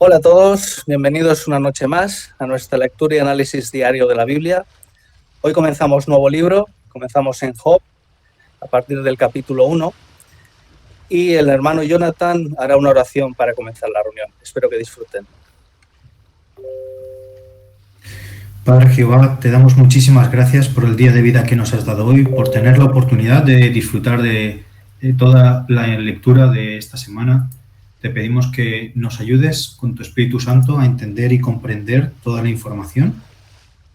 Hola a todos, bienvenidos una noche más a nuestra lectura y análisis diario de la Biblia. Hoy comenzamos nuevo libro, comenzamos en Job, a partir del capítulo 1, y el hermano Jonathan hará una oración para comenzar la reunión. Espero que disfruten. Padre Jehová, te damos muchísimas gracias por el día de vida que nos has dado hoy, por tener la oportunidad de disfrutar de toda la lectura de esta semana. Te pedimos que nos ayudes con tu Espíritu Santo a entender y comprender toda la información,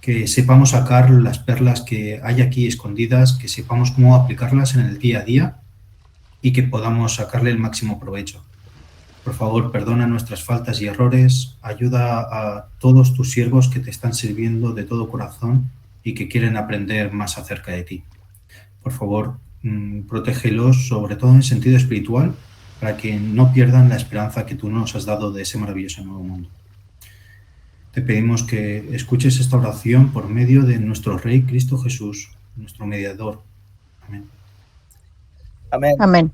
que sepamos sacar las perlas que hay aquí escondidas, que sepamos cómo aplicarlas en el día a día y que podamos sacarle el máximo provecho. Por favor, perdona nuestras faltas y errores, ayuda a todos tus siervos que te están sirviendo de todo corazón y que quieren aprender más acerca de ti. Por favor, protégelos, sobre todo en sentido espiritual, para que no pierdan la esperanza que tú nos has dado de ese maravilloso nuevo mundo. Te pedimos que escuches esta oración por medio de nuestro Rey Cristo Jesús, nuestro mediador. Amén. Amén. Amén.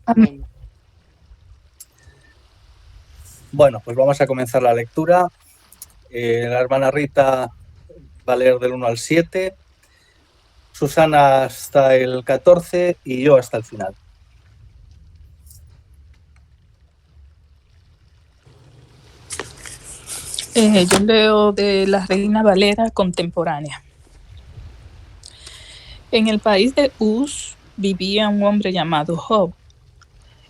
Amén. Bueno, pues vamos a comenzar la lectura. La hermana Rita va a leer del 1 al 7, Susana hasta el 14 y yo hasta el final. Yo leo de la Reina Valera contemporánea. En el país de Uz vivía un hombre llamado Job.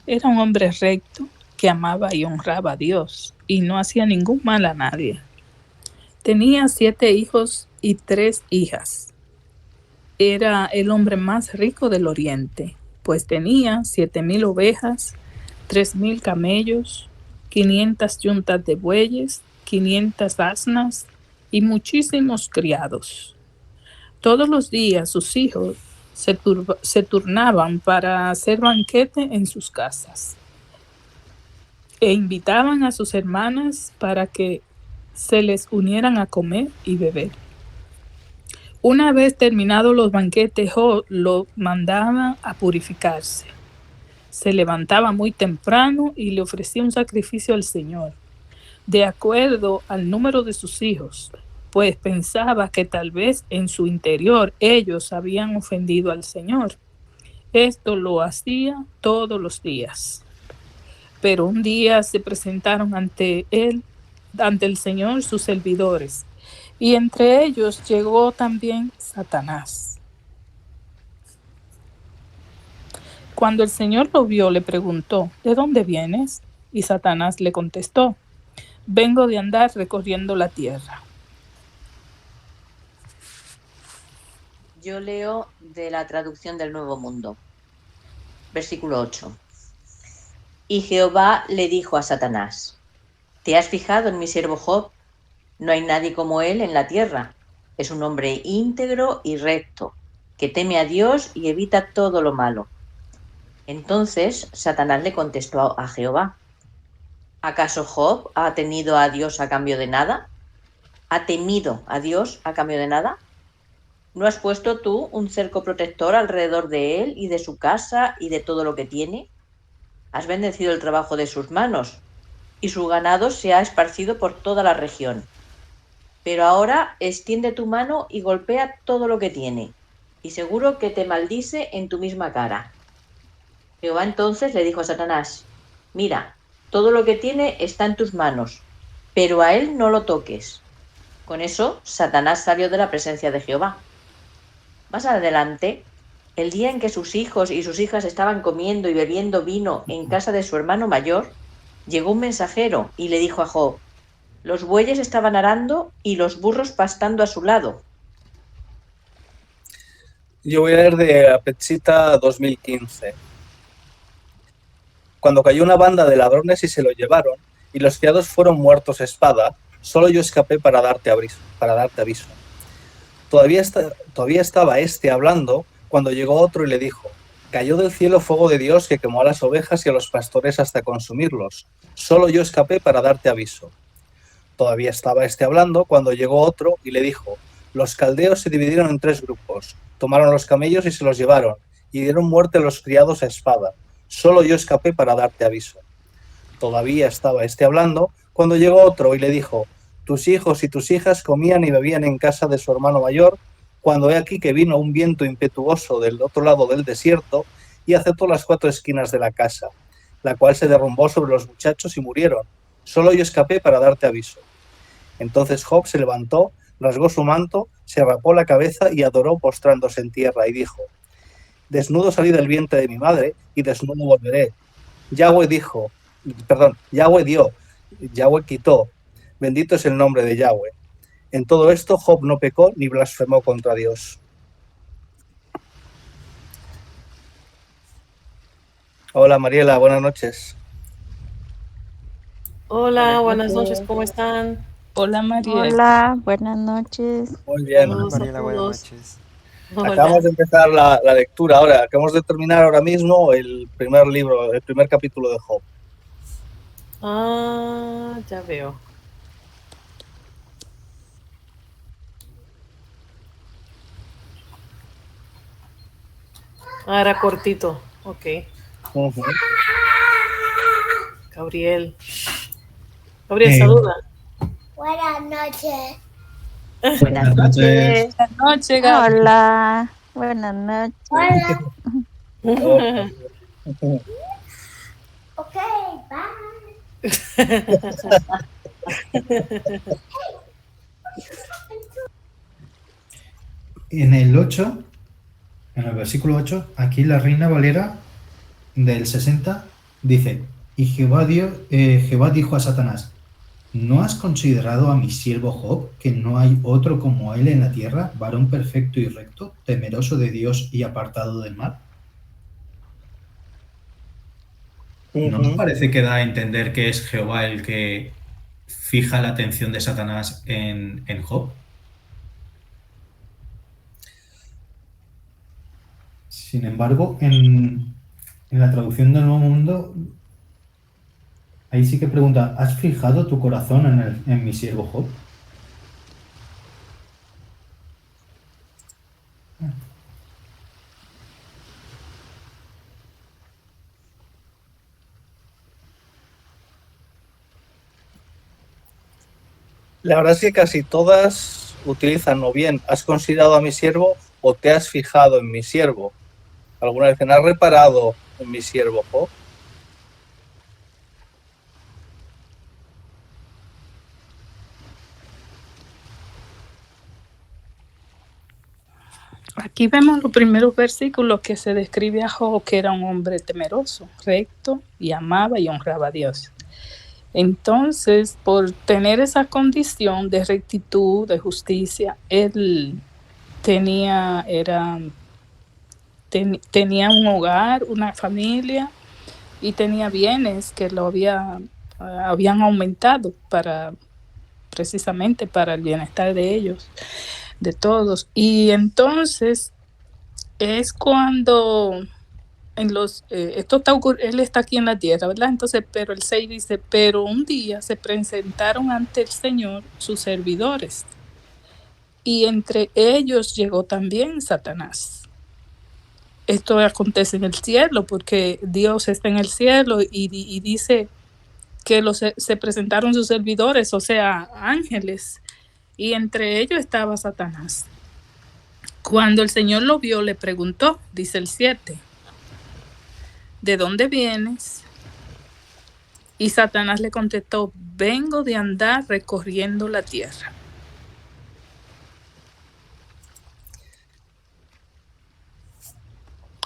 Era un hombre recto que amaba y honraba a Dios y no hacía ningún mal a nadie. Tenía 7 hijos y 3 hijas. Era el hombre más rico del oriente, pues tenía 7,000 ovejas, 3,000 camellos, 500 yuntas de bueyes, 500 asnas y muchísimos criados. Todos los días sus hijos se turnaban para hacer banquete en sus casas e invitaban a sus hermanas para que se les unieran a comer y beber. Una vez terminados los banquetes, Job lo mandaba a purificarse. Se levantaba muy temprano y le ofrecía un sacrificio al Señor, de acuerdo al número de sus hijos, pues pensaba que tal vez en su interior ellos habían ofendido al Señor. Esto lo hacía todos los días. Pero un día se presentaron ante el Señor sus servidores, y entre ellos llegó también Satanás. Cuando el Señor lo vio, le preguntó: ¿de dónde vienes? Y Satanás le contestó: vengo de andar recorriendo la tierra. Yo leo de la traducción del Nuevo Mundo. Versículo 8. Y Jehová le dijo a Satanás: ¿te has fijado en mi siervo Job? No hay nadie como él en la tierra. Es un hombre íntegro y recto, que teme a Dios y evita todo lo malo. Entonces Satanás le contestó a Jehová: ¿acaso Job ha tenido a Dios a cambio de nada? ¿Ha temido a Dios a cambio de nada? ¿No has puesto tú un cerco protector alrededor de él y de su casa y de todo lo que tiene? Has bendecido el trabajo de sus manos, y su ganado se ha esparcido por toda la región. Pero ahora extiende tu mano y golpea todo lo que tiene, y seguro que te maldice en tu misma cara. Jehová entonces le dijo a Satanás: mira, todo lo que tiene está en tus manos, pero a él no lo toques. Con eso, Satanás salió de la presencia de Jehová. Más adelante, el día en que sus hijos y sus hijas estaban comiendo y bebiendo vino en casa de su hermano mayor, llegó un mensajero y le dijo a Job: los bueyes estaban arando y los burros pastando a su lado. Yo voy a leer de Apechita 2015. Cuando cayó una banda de ladrones y se lo llevaron, y los criados fueron muertos a espada, solo yo escapé para darte aviso. Todavía estaba este hablando cuando llegó otro y le dijo: cayó del cielo fuego de Dios que quemó a las ovejas y a los pastores hasta consumirlos. Solo yo escapé para darte aviso. Todavía estaba este hablando cuando llegó otro y le dijo: los caldeos se dividieron en 3 grupos, tomaron los camellos y se los llevaron, y dieron muerte a los criados a espada. Solo yo escapé para darte aviso. Todavía estaba este hablando Cuando llegó otro y le dijo: tus hijos y tus hijas comían y bebían en casa de su hermano mayor, cuando he aquí que vino un viento impetuoso del otro lado del desierto y azotó las 4 esquinas de la casa, la cual se derrumbó sobre los muchachos y murieron. Solo yo escapé para darte aviso. Entonces Job se levantó, rasgó su manto, se rapó la cabeza y adoró postrándose en tierra y dijo: desnudo salí del vientre de mi madre y desnudo volveré. Yahweh dio, Yahweh quitó, bendito es el nombre de Yahweh. En todo esto Job no pecó ni blasfemó contra Dios. Hola Mariela, buenas noches. Hola, buenas noches, ¿cómo están? Hola María. Hola, buenas noches. Muy bien. Saludos a Mariela, buenas todos. noches. Hola. Acabamos de empezar la lectura ahora. Acabamos de terminar ahora mismo el primer libro, el primer capítulo de Job. Ah, ya veo. Ah, era cortito. Ok. Gabriel. Gabriel, saluda. Buenas noches. Buenas noches. Buenas noches, Gaby. Hola, buenas noches. Hola. Oh, Ok, bye. En el 8, en el versículo 8, aquí la Reina Valera del 60 dice: y Jehová dijo a Satanás: ¿no has considerado a mi siervo Job, que no hay otro como él en la tierra, varón perfecto y recto, temeroso de Dios y apartado del mal? ¿No nos parece que da a entender que es Jehová el que fija la atención de Satanás en Job? Sin embargo, en la traducción del Nuevo Mundo, ahí sí que pregunta: ¿has fijado tu corazón en mi siervo Job? la verdad es que casi todas utilizan o bien has considerado a mi siervo o te has fijado en mi siervo. ¿Alguna vez has reparado en mi siervo Job? Aquí vemos los primeros versículos que se describe a Job, que era un hombre temeroso, recto, y amaba y honraba a Dios. Entonces, por tener esa condición de rectitud, de justicia, él tenía un hogar, una familia, y tenía bienes que lo habían aumentado precisamente para el bienestar de ellos, de todos. Y entonces es cuando él está aquí en la tierra, ¿verdad? Entonces, pero el 6 dice: pero un día se presentaron ante el Señor sus servidores, y entre ellos llegó también Satanás. Esto acontece en el cielo, porque Dios está en el cielo y dice que se presentaron sus servidores, o sea, ángeles, y entre ellos estaba Satanás. Cuando el Señor lo vio, le preguntó, dice el 7, ¿de dónde vienes? Y Satanás le contestó: vengo de andar recorriendo la tierra.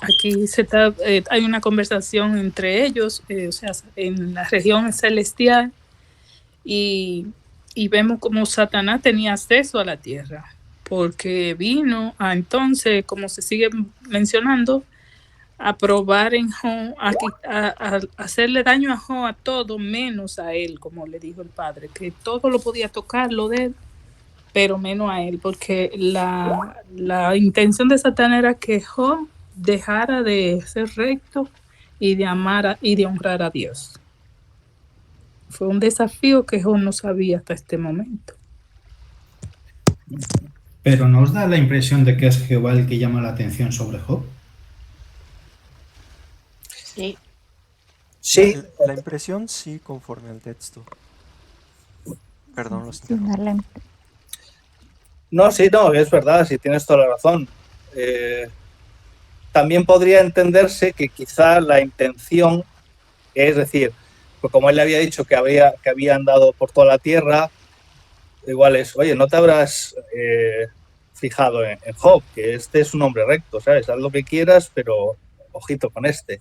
Aquí hay una conversación entre ellos, o sea, en la región celestial, y vemos como Satanás tenía acceso a la tierra, porque vino entonces, como se sigue mencionando, a probar en Job, a hacerle daño a Job, a todo menos a él, como le dijo el Padre, que todo lo podía tocar, lo de él, pero menos a él, porque la intención de Satanás era que Job dejara de ser recto y de amar y de honrar a Dios. Fue un desafío que Job no sabía hasta este momento. ¿Pero no os da la impresión de que es Jehová el que llama la atención sobre Job? Sí. Sí. La impresión sí, conforme al texto. Perdón, los Sí, interrumpí. dale. No, sí, no, es verdad, sí tienes toda la razón. También podría entenderse que quizá la intención, es decir, pues como él le había dicho que había andado por toda la tierra, igual es, oye, no te habrás fijado en Job, que este es un hombre recto, ¿sabes? Haz lo que quieras, pero ojito con este.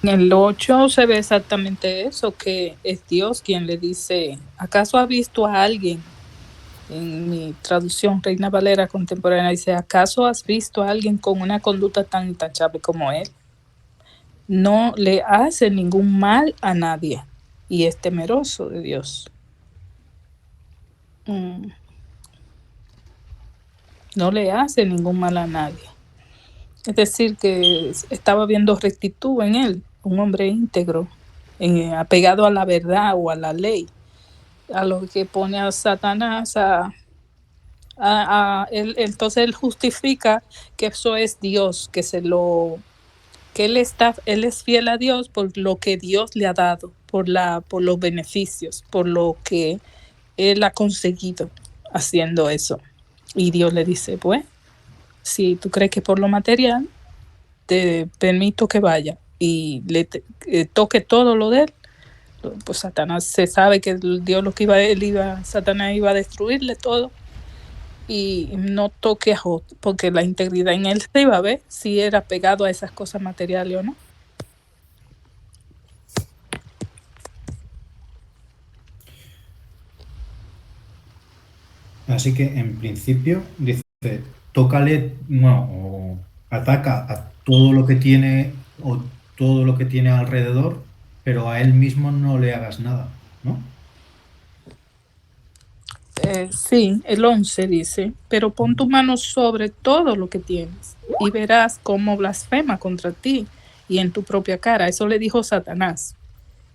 En el 8 se ve exactamente eso, que es Dios quien le dice, ¿acaso has visto a alguien? En mi traducción, Reina Valera contemporánea, dice, ¿acaso has visto a alguien con una conducta tan intachable como él? No le hace ningún mal a nadie y es temeroso de Dios. No le hace ningún mal a nadie. Es decir, que estaba viendo rectitud en él, un hombre íntegro, apegado a la verdad o a la ley, a lo que pone a Satanás entonces él justifica que eso es Dios, que él es fiel a Dios por lo que Dios le ha dado, por los beneficios, por lo que él ha conseguido haciendo eso. Y Dios le dice, pues, si tú crees que por lo material, te permito que vaya y le toque todo lo de él, pues Satanás se sabe que Dios Satanás iba a destruirle todo y no toque a Job, porque la integridad en él se iba a ver si era pegado a esas cosas materiales o no. Así que en principio dice, tócale, no, o ataca a todo lo que tiene o todo lo que tiene alrededor, pero a él mismo no le hagas nada, ¿no? Sí, el 11 dice, pero pon tu mano sobre todo lo que tienes y verás cómo blasfema contra ti y en tu propia cara. Eso le dijo Satanás.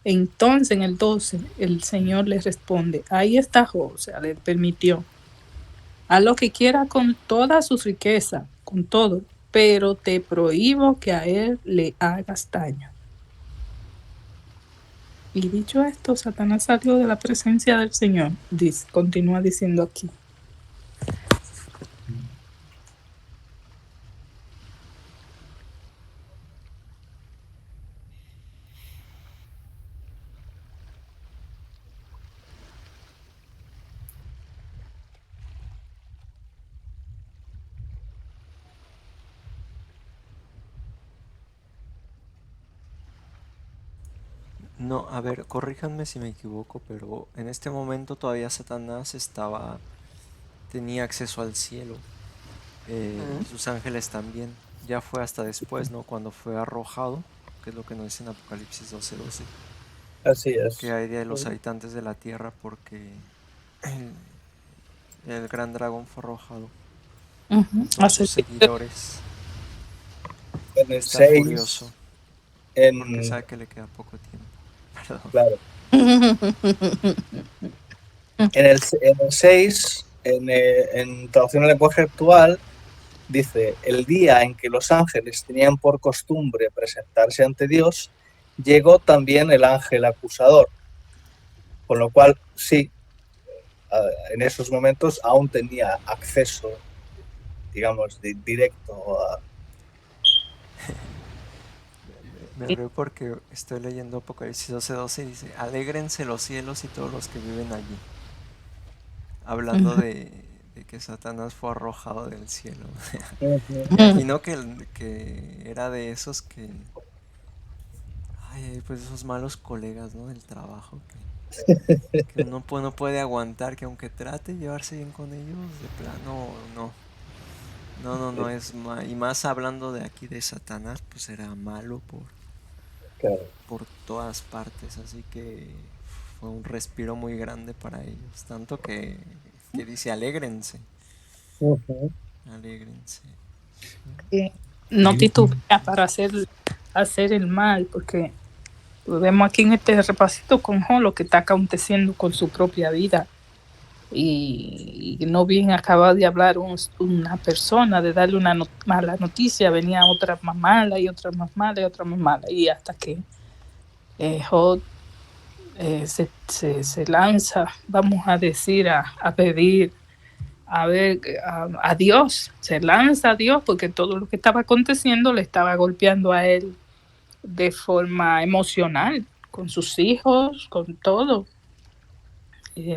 Entonces en el 12 el Señor le responde, ahí está Job, o sea, le permitió. Haz lo que quiera con toda su riqueza, con todo, pero te prohíbo que a él le hagas daño. Y dicho esto, Satanás salió de la presencia del Señor. Continúa diciendo aquí. No, a ver, corríjanme si me equivoco, pero en este momento todavía Satanás tenía acceso al cielo. Y sus ángeles también. Ya fue hasta después, ¿no? Cuando fue arrojado, que es lo que nos dice en Apocalipsis 12:12. Así es. Que hay de los habitantes de la tierra porque el gran dragón fue arrojado. Todos sus seguidores. En el Está 6, furioso. Porque sabe que le queda poco tiempo. Perdón. Claro. En el 6, en traducción al lenguaje actual, dice, el día en que los ángeles tenían por costumbre presentarse ante Dios, llegó también el ángel acusador. Con lo cual, sí, en esos momentos aún tenía acceso, digamos, directo a... Me río porque estoy leyendo Apocalipsis 12:12 y dice, alégrense los cielos y todos los que viven allí. Hablando de que Satanás fue arrojado del cielo. Me imagino que era de esos que... Ay, pues esos malos colegas, ¿no? Del trabajo que uno no puede aguantar, que aunque trate de llevarse bien con ellos, de plano no es y más hablando de aquí de Satanás, pues era malo por todas partes, así que fue un respiro muy grande para ellos, tanto que dice alégrense. Alégrense. No titubea para hacer el mal, porque vemos aquí en este repasito con Job lo que está aconteciendo con su propia vida. y no bien acababa de hablar una persona, de darle una mala noticia, venía otra más mala y otra más mala y otra más mala, y hasta que Job se lanza, vamos a decir, a pedir, a ver, a Dios, se lanza a Dios porque todo lo que estaba aconteciendo le estaba golpeando a él de forma emocional, con sus hijos, con todo,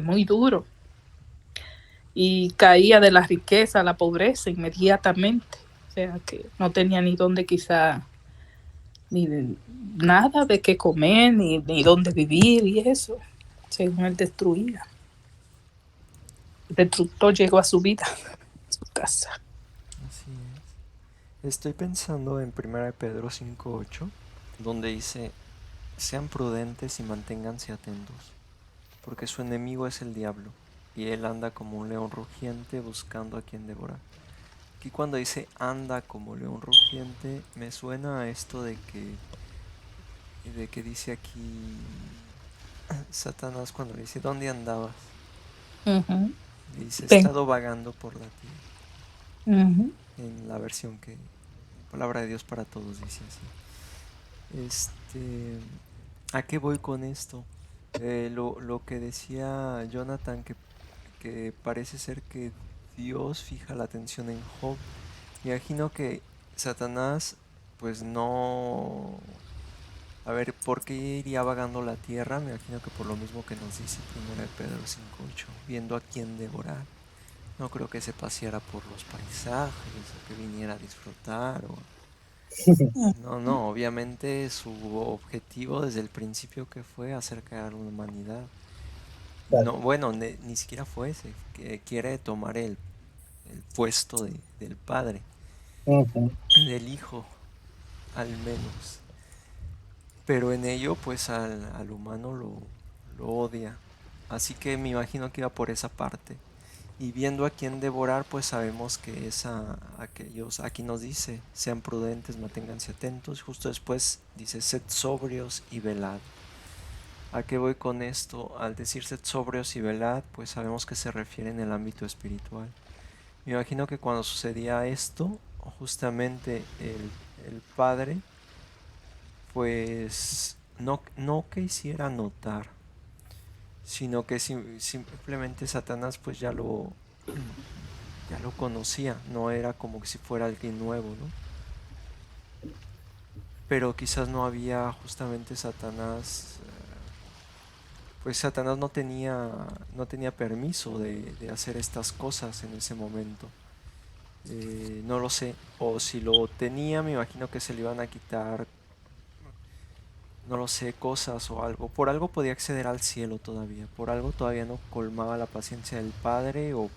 muy duro. Y caía de la riqueza a la pobreza inmediatamente, o sea que no tenía ni dónde quizá, nada de qué comer, ni dónde vivir y eso, según él destruía. El destructor llegó a su vida, a su casa. Así es. Estoy pensando en 1 Pedro 5:8, donde dice, sean prudentes y manténganse atentos, porque su enemigo es el diablo, y él anda como un león rugiente buscando a quien devorar. Aquí cuando dice anda como león rugiente, me suena a esto de que dice aquí Satanás cuando le dice, ¿dónde andabas? Uh-huh. Le dice, he estado vagando por la tierra. Uh-huh. En la versión que Palabra de Dios para Todos dice así. ¿A qué voy con esto? Lo que decía Jonathan, que parece ser que Dios fija la atención en Job. Me imagino que Satanás, pues no... A ver, ¿por qué iría vagando la tierra? Me imagino que por lo mismo que nos dice 1 Pedro 5:8, viendo a quién devorar. No creo que se paseara por los paisajes o que viniera a disfrutar o... No, obviamente su objetivo desde el principio que fue hacer caer a la humanidad. Claro. No, bueno, ni siquiera fue ese, que quiere tomar el puesto del padre, Ujú. del hijo, al menos. Pero en ello, pues al humano lo odia. Así que me imagino que iba por esa parte. Y viendo a quién devorar, pues sabemos que es a aquellos, aquí nos dice, sean prudentes, manténganse atentos. Justo después dice, sed sobrios y velad. ¿A qué voy con esto? Al decir sed sobrios y velad, pues sabemos que se refiere en el ámbito espiritual. Me imagino que cuando sucedía esto, justamente el padre, pues no que hiciera notar, sino que simplemente Satanás pues ya lo conocía, no era como que si fuera alguien nuevo, ¿no? Pero quizás no había justamente Satanás, pues Satanás no tenía permiso de hacer estas cosas en ese momento. No lo sé, o si lo tenía, me imagino que se le iban a quitar, no lo sé, cosas o algo. Por algo podía acceder al cielo todavía, por algo todavía no colmaba la paciencia del Padre, o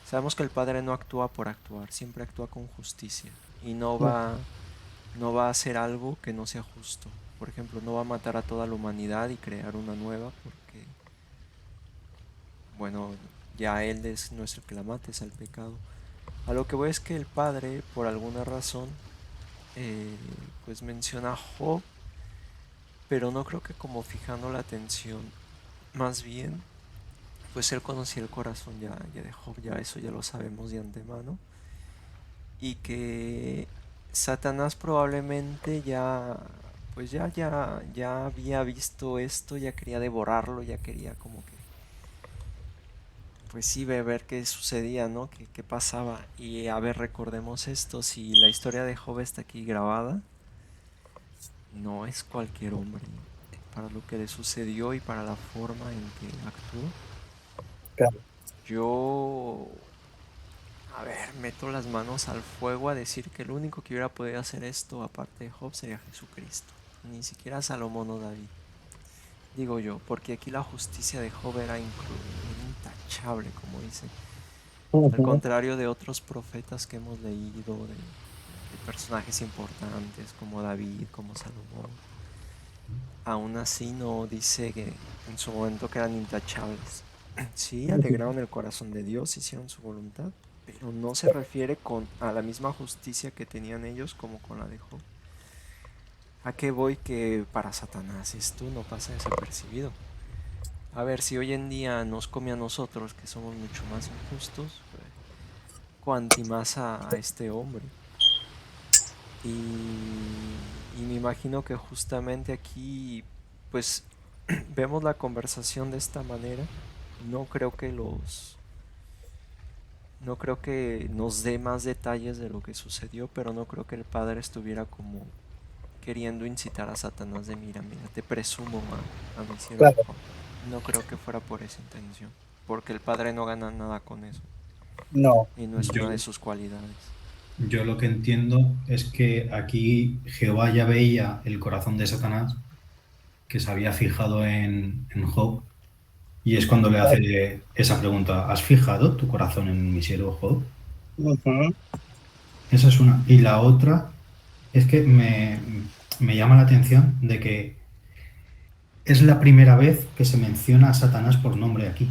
sabemos que el Padre no actúa por actuar, siempre actúa con justicia y no va a hacer algo que no sea justo. Por ejemplo, no va a matar a toda la humanidad y crear una nueva porque, bueno, ya Él no es el que la mate, es el pecado. A lo que voy es que el Padre, por alguna razón, pues menciona a Job, pero no creo que como fijando la atención, más bien, pues Él conocía el corazón ya de Job, ya eso ya lo sabemos de antemano, y que Satanás probablemente pues ya había visto esto, ya quería devorarlo, ya quería como que, pues sí, ver qué sucedía, ¿no? Qué pasaba. Y a ver, recordemos esto, si la historia de Job está aquí grabada, no es cualquier hombre para lo que le sucedió y para la forma en que actuó. Claro. Yo, a ver, meto las manos al fuego a decir que el único que hubiera podido hacer esto, aparte de Job, sería Jesucristo. Ni siquiera Salomón o David. Digo yo, porque aquí la justicia de Job era intachable, como dice. Al Ujú. contrario de otros profetas que hemos leído, de personajes importantes como David, como Salomón. Aún así no dice que en su momento que eran intachables. Sí, alegraron el corazón de Dios, hicieron su voluntad, pero no se refiere a la misma justicia que tenían ellos como con la de Job. ¿A qué voy? Que para Satanás esto no pasa desapercibido. A ver, si hoy en día nos come a nosotros, que somos mucho más injustos, cuanti más a este hombre. Y me imagino que justamente aquí, pues, vemos la conversación de esta manera. No creo que no creo que nos dé más detalles de lo que sucedió, pero no creo que el padre estuviera como queriendo incitar a Satanás de mira, te presumo a mi siervo Claro. Job. No creo que fuera por esa intención, porque el padre no gana nada con eso No. y no es Yo- una de sus cualidades. Yo lo que entiendo es que aquí Jehová ya veía el corazón de Satanás, que se había fijado en Job, y es cuando le hace esa pregunta: ¿has fijado tu corazón en mi siervo Job? Ujú. Esa es una. Y la otra es que me llama la atención de que es la primera vez que se menciona a Satanás por nombre aquí,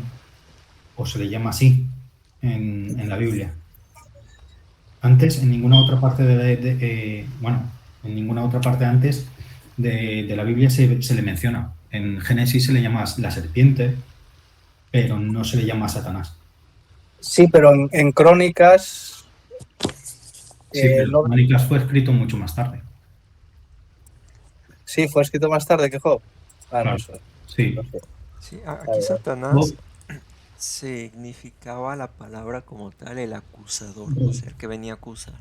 o se le llama así en la Biblia. Antes, en ninguna otra parte en ninguna otra parte antes de la Biblia se le menciona. En Génesis se le llama la serpiente, pero no se le llama Satanás. Sí, pero en Crónicas Sí, pero no- Crónicas fue escrito mucho más tarde. sí, fue escrito más tarde que Job. Ah, no Claro. sé. Sí. No sé. Sí, A aquí ver. Satanás significaba la palabra como tal el acusador, o sea, el que venía a acusar.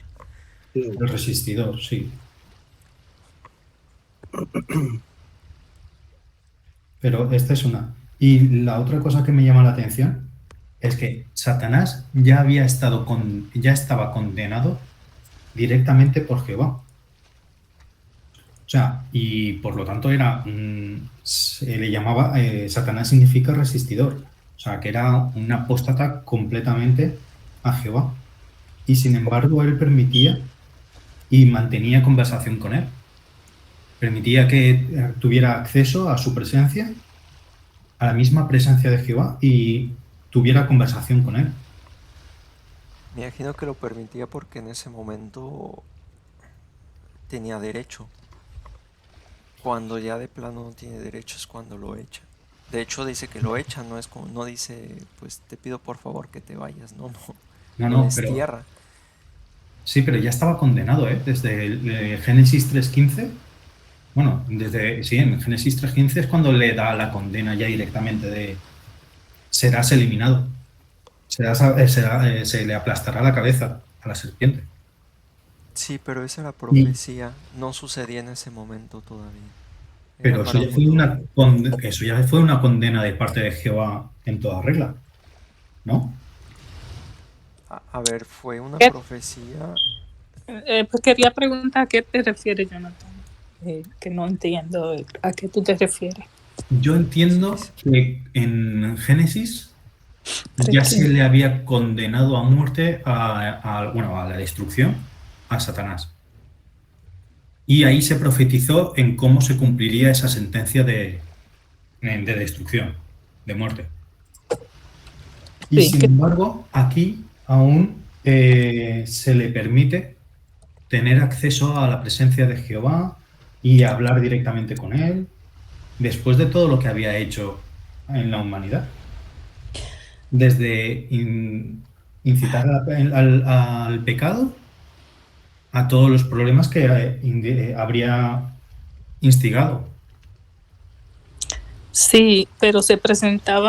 Sí. El resistidor, sí. Pero esta es una. Y la otra cosa que me llama la atención es que Satanás ya estaba condenado directamente por Jehová. O sea, y por lo tanto se le llamaba, Satanás significa resistidor. O sea, que era un apóstata completamente a Jehová. Y sin embargo, él permitía y mantenía conversación con él. Permitía que tuviera acceso a su presencia, a la misma presencia de Jehová, y tuviera conversación con él. Me imagino que lo permitía porque en ese momento tenía derecho. Cuando ya de plano no tiene derecho es cuando lo echa. De hecho dice que lo echa, no es como, no dice, pues te pido por favor que te vayas, no, No, lo no, pero destierra. sí, pero ya estaba condenado, ¿eh? Desde Génesis 3.15. Bueno, en Génesis 3.15 es cuando le da la condena ya directamente de serás eliminado. Se le aplastará la cabeza a la serpiente. Sí, pero esa era profecía, no sucedía en ese momento todavía. Era Pero para futuro. eso ya fue una condena de parte de Jehová en toda regla, ¿no? A ver, fue una ¿Qué? profecía. Pues quería preguntar a qué te refieres, Jonathan. Que no entiendo a qué tú te refieres. Yo entiendo Sí. que en Génesis ya se le había condenado a muerte a la destrucción a Satanás. Y ahí se profetizó en cómo se cumpliría esa sentencia de destrucción, de muerte. Y Sí, sin embargo, aquí aún se le permite tener acceso a la presencia de Jehová y hablar directamente con él, después de todo lo que había hecho en la humanidad. Desde incitar al pecado a todos los problemas que habría instigado. sí, pero se presentó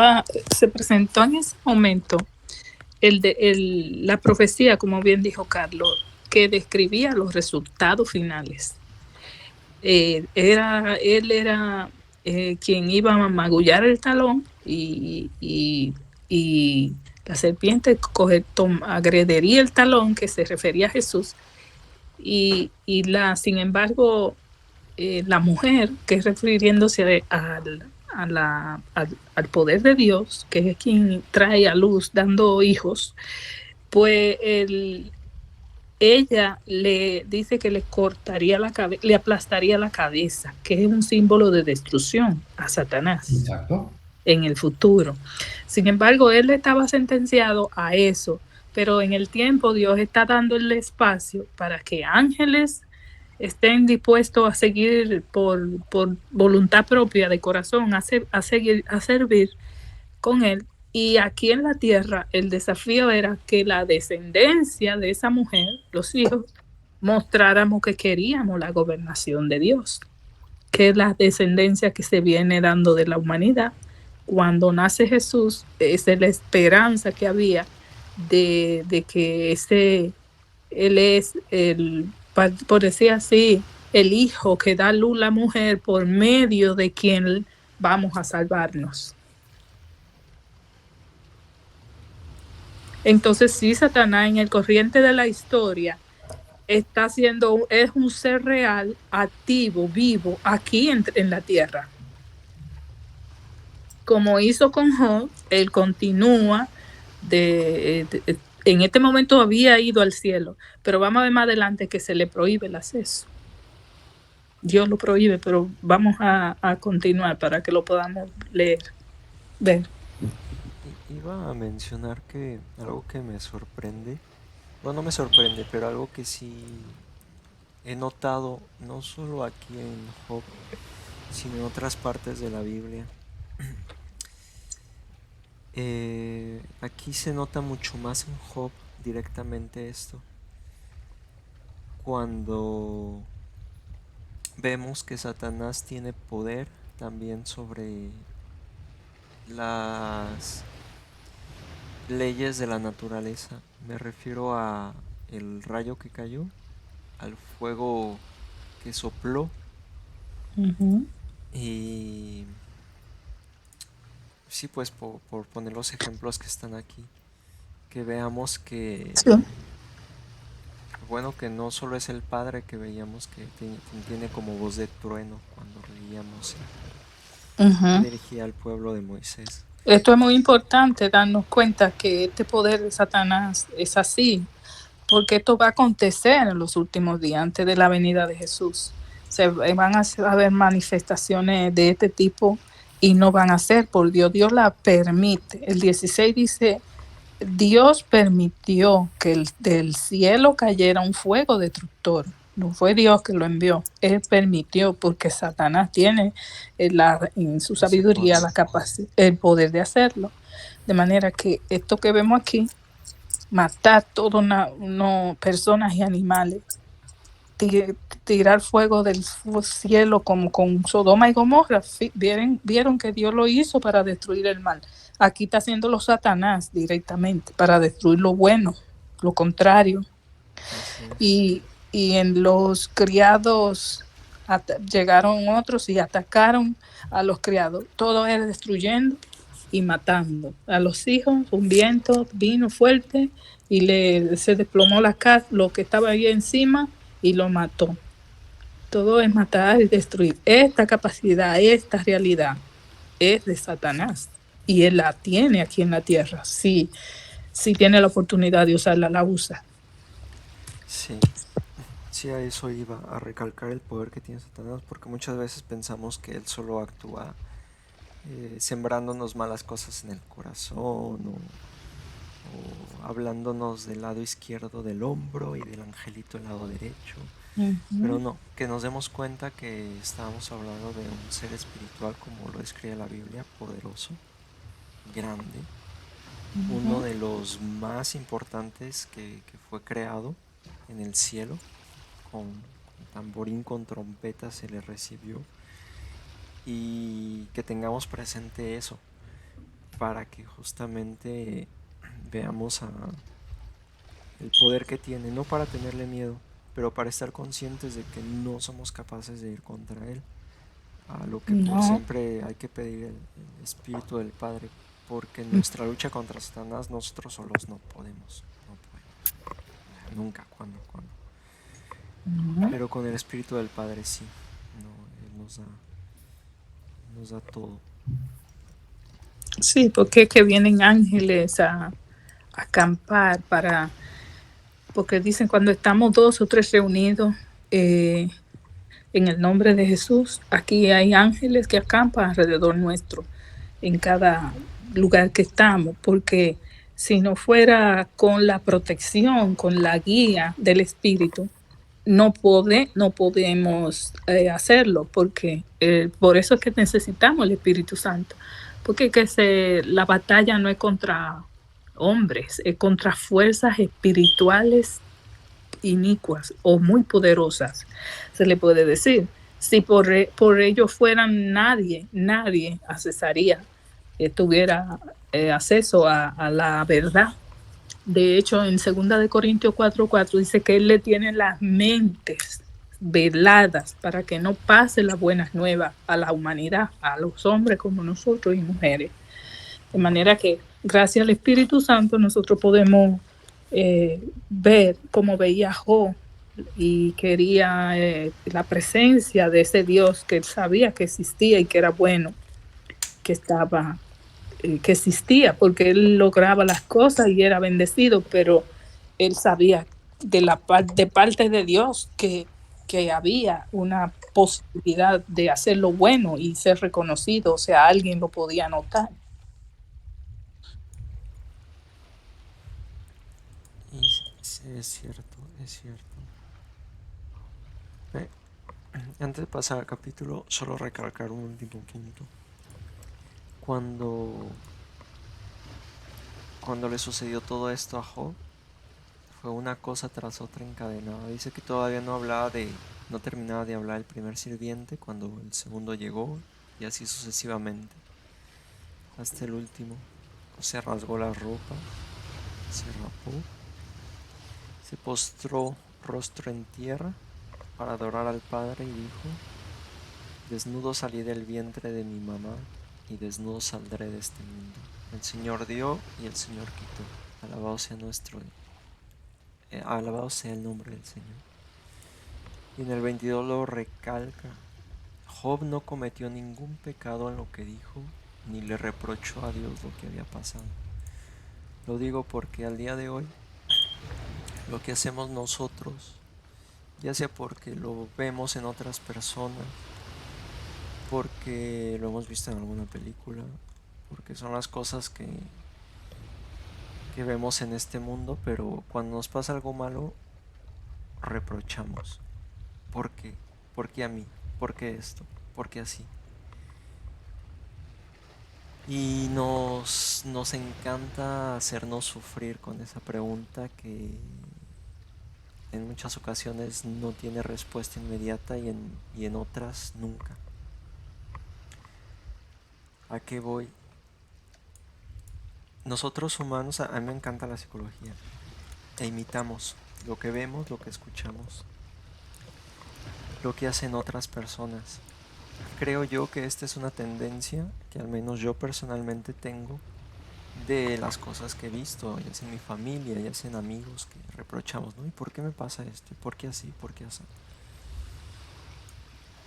en ese momento la profecía, como bien dijo Carlos, que describía los resultados finales. Él era quien iba a magullar el talón y la serpiente agredería el talón, que se refería a Jesús, sin embargo, la mujer, que es refiriéndose al poder de Dios, que es quien trae a luz dando hijos, pues ella le dice que le cortaría le aplastaría la cabeza, que es un símbolo de destrucción a Satanás. Exacto. En el futuro. Sin embargo, él estaba sentenciado a eso, pero en el tiempo Dios está dando el espacio para que ángeles estén dispuestos a seguir por voluntad propia de corazón, a servir con él. Y aquí en la tierra el desafío era que la descendencia de esa mujer, los hijos, mostráramos que queríamos la gobernación de Dios, que es la descendencia que se viene dando de la humanidad. Cuando nace Jesús, esa es la esperanza que había de que él es por decir así, el hijo que da luz a la mujer por medio de quien vamos a salvarnos. Entonces sí, Satanás en el corriente de la historia es un ser real, activo, vivo, aquí en la tierra. Como hizo con Job, él continúa en este momento había ido al cielo, pero vamos a ver más adelante que se le prohíbe el acceso. Dios lo prohíbe, pero vamos a continuar para que lo podamos ver. Iba a mencionar que algo que me sorprende, bueno, no me sorprende, pero algo que sí he notado, no solo aquí en Job, sino en otras partes de la Biblia. Aquí se nota mucho más en Job directamente esto, cuando vemos que Satanás tiene poder también sobre las leyes de la naturaleza. Me refiero a el rayo que cayó, al fuego que sopló. Y sí, pues por poner los ejemplos que están aquí, que veamos que Sí. bueno, que no solo es el Padre que veíamos que tiene como voz de trueno cuando leíamos que dirigía al pueblo de Moisés. Esto es muy importante, darnos cuenta que este poder de Satanás es así, porque esto va a acontecer en los últimos días, antes de la venida de Jesús. Se van a haber manifestaciones de este tipo y no van a ser por Dios. Dios la permite. El 16 dice, Dios permitió que del cielo cayera un fuego destructor. No fue Dios que lo envió, Él permitió, porque Satanás tiene en su sabiduría la capacidad, el poder de hacerlo. De manera que esto que vemos aquí, matar todas personas y animales, tirar fuego del cielo como con Sodoma y Gomorra, vieron que Dios lo hizo para destruir el mal. Aquí está haciéndolo Satanás directamente para destruir lo bueno, lo contrario. Y en los criados llegaron otros y atacaron a los criados. Todo era destruyendo y matando. A los hijos, un viento vino fuerte y se desplomó la casa, lo que estaba ahí encima, y lo mató. Todo es matar y destruir. Esta capacidad, esta realidad es de Satanás y él la tiene aquí en la tierra. Sí, tiene la oportunidad de usarla, la usa. Sí, a eso iba, a recalcar el poder que tiene Satanás, porque muchas veces pensamos que él solo actúa sembrándonos malas cosas en el corazón o hablándonos del lado izquierdo del hombro y del angelito del lado derecho. Pero no, que nos demos cuenta que estábamos hablando de un ser espiritual, como lo describe la Biblia, poderoso, grande, uno de los más importantes que fue creado en el cielo, con tamborín, con trompeta se le recibió, y que tengamos presente eso, para que justamente veamos el poder que tiene, no para tenerle miedo, pero para estar conscientes de que no somos capaces de ir contra él, a lo que por siempre hay que pedir el Espíritu del Padre, porque en nuestra lucha contra Satanás nosotros solos no podemos, nunca, cuando. Pero con el Espíritu del Padre sí, Él nos da todo. Sí, porque es que vienen ángeles a acampar porque dicen cuando estamos 2 o 3 reunidos en el nombre de Jesús, aquí hay ángeles que acampan alrededor nuestro, en cada lugar que estamos, porque si no fuera con la protección, con la guía del Espíritu, no podemos hacerlo, porque por eso es que necesitamos el Espíritu Santo, porque la batalla no es contra hombres, es contra fuerzas espirituales inicuas o muy poderosas, se le puede decir. Si por ellos fueran nadie accesaría, tuviera acceso a la verdad. De hecho, en 2 Corintios 4:4 dice que Él le tiene las mentes veladas para que no pase las buenas nuevas a la humanidad, a los hombres como nosotros y mujeres. De manera que, gracias al Espíritu Santo, nosotros podemos ver como veía Job y quería la presencia de ese Dios que él sabía que existía y que era bueno, que estaba que existía, porque él lograba las cosas y era bendecido, pero él sabía de parte de Dios que había una posibilidad de hacer lo bueno y ser reconocido, o sea, alguien lo podía notar. Y sí, es cierto, es cierto. Antes de pasar al capítulo, solo recalcar un último punto. Cuando le sucedió todo esto a Job, fue una cosa tras otra encadenada. Dice que todavía no terminaba de hablar el primer sirviente cuando el segundo llegó, y así sucesivamente, hasta el último. Se rasgó la ropa, se rapó, se postró rostro en tierra para adorar al Padre y dijo: desnudo salí del vientre de mi mamá y desnudo saldré de este mundo. El Señor dio y el Señor quitó. Alabado sea el nombre del Señor. Y en el 22 lo recalca: Job no cometió ningún pecado en lo que dijo, ni le reprochó a Dios lo que había pasado. Lo digo porque al día de hoy, lo que hacemos nosotros, ya sea porque lo vemos en otras personas, porque lo hemos visto en alguna película, porque son las cosas que vemos en este mundo, pero cuando nos pasa algo malo, reprochamos. ¿Por qué? ¿Por qué a mí? ¿Por qué esto? ¿Por qué así? Y nos encanta hacernos sufrir con esa pregunta que en muchas ocasiones no tiene respuesta inmediata y en otras nunca. ¿A qué voy? Nosotros humanos, a mí me encanta la psicología, e imitamos lo que vemos, lo que escuchamos, lo que hacen otras personas. Creo yo que esta es una tendencia que al menos yo personalmente tengo de las cosas que he visto, ya sea en mi familia, ya sea en amigos, que reprochamos, ¿no? ¿Y por qué me pasa esto? ¿Y por qué así? ¿Por qué así?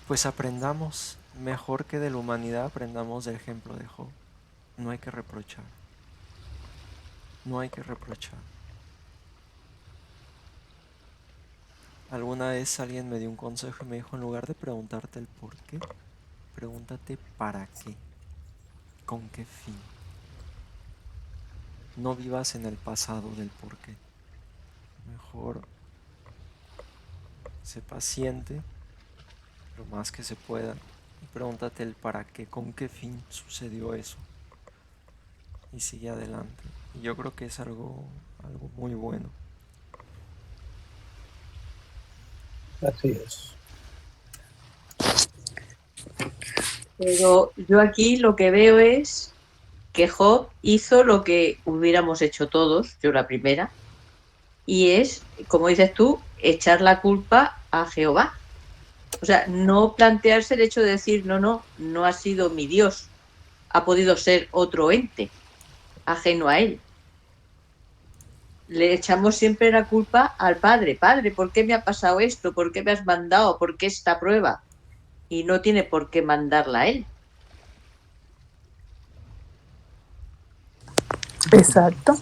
Pues aprendamos, mejor que de la humanidad, aprendamos del ejemplo de Job. No hay que reprochar. No hay que reprochar. Alguna vez alguien me dio un consejo y me dijo: en lugar de preguntarte el por qué, pregúntate para qué, con qué fin. No vivas en el pasado del por qué. Mejor sé paciente lo más que se pueda y pregúntate el para qué, con qué fin sucedió eso, y sigue adelante. Y yo creo que es algo muy bueno. Así es. Pero yo aquí lo que veo es que Job hizo lo que hubiéramos hecho todos, yo la primera, y es, como dices tú, echar la culpa a Jehová. O sea, no plantearse el hecho de decir, no ha sido mi Dios, ha podido ser otro ente ajeno a él. Le echamos siempre la culpa al Padre. Padre, ¿por qué me ha pasado esto? ¿Por qué me has mandado? ¿Por qué esta prueba? Y no tiene por qué mandarla a él. Exacto.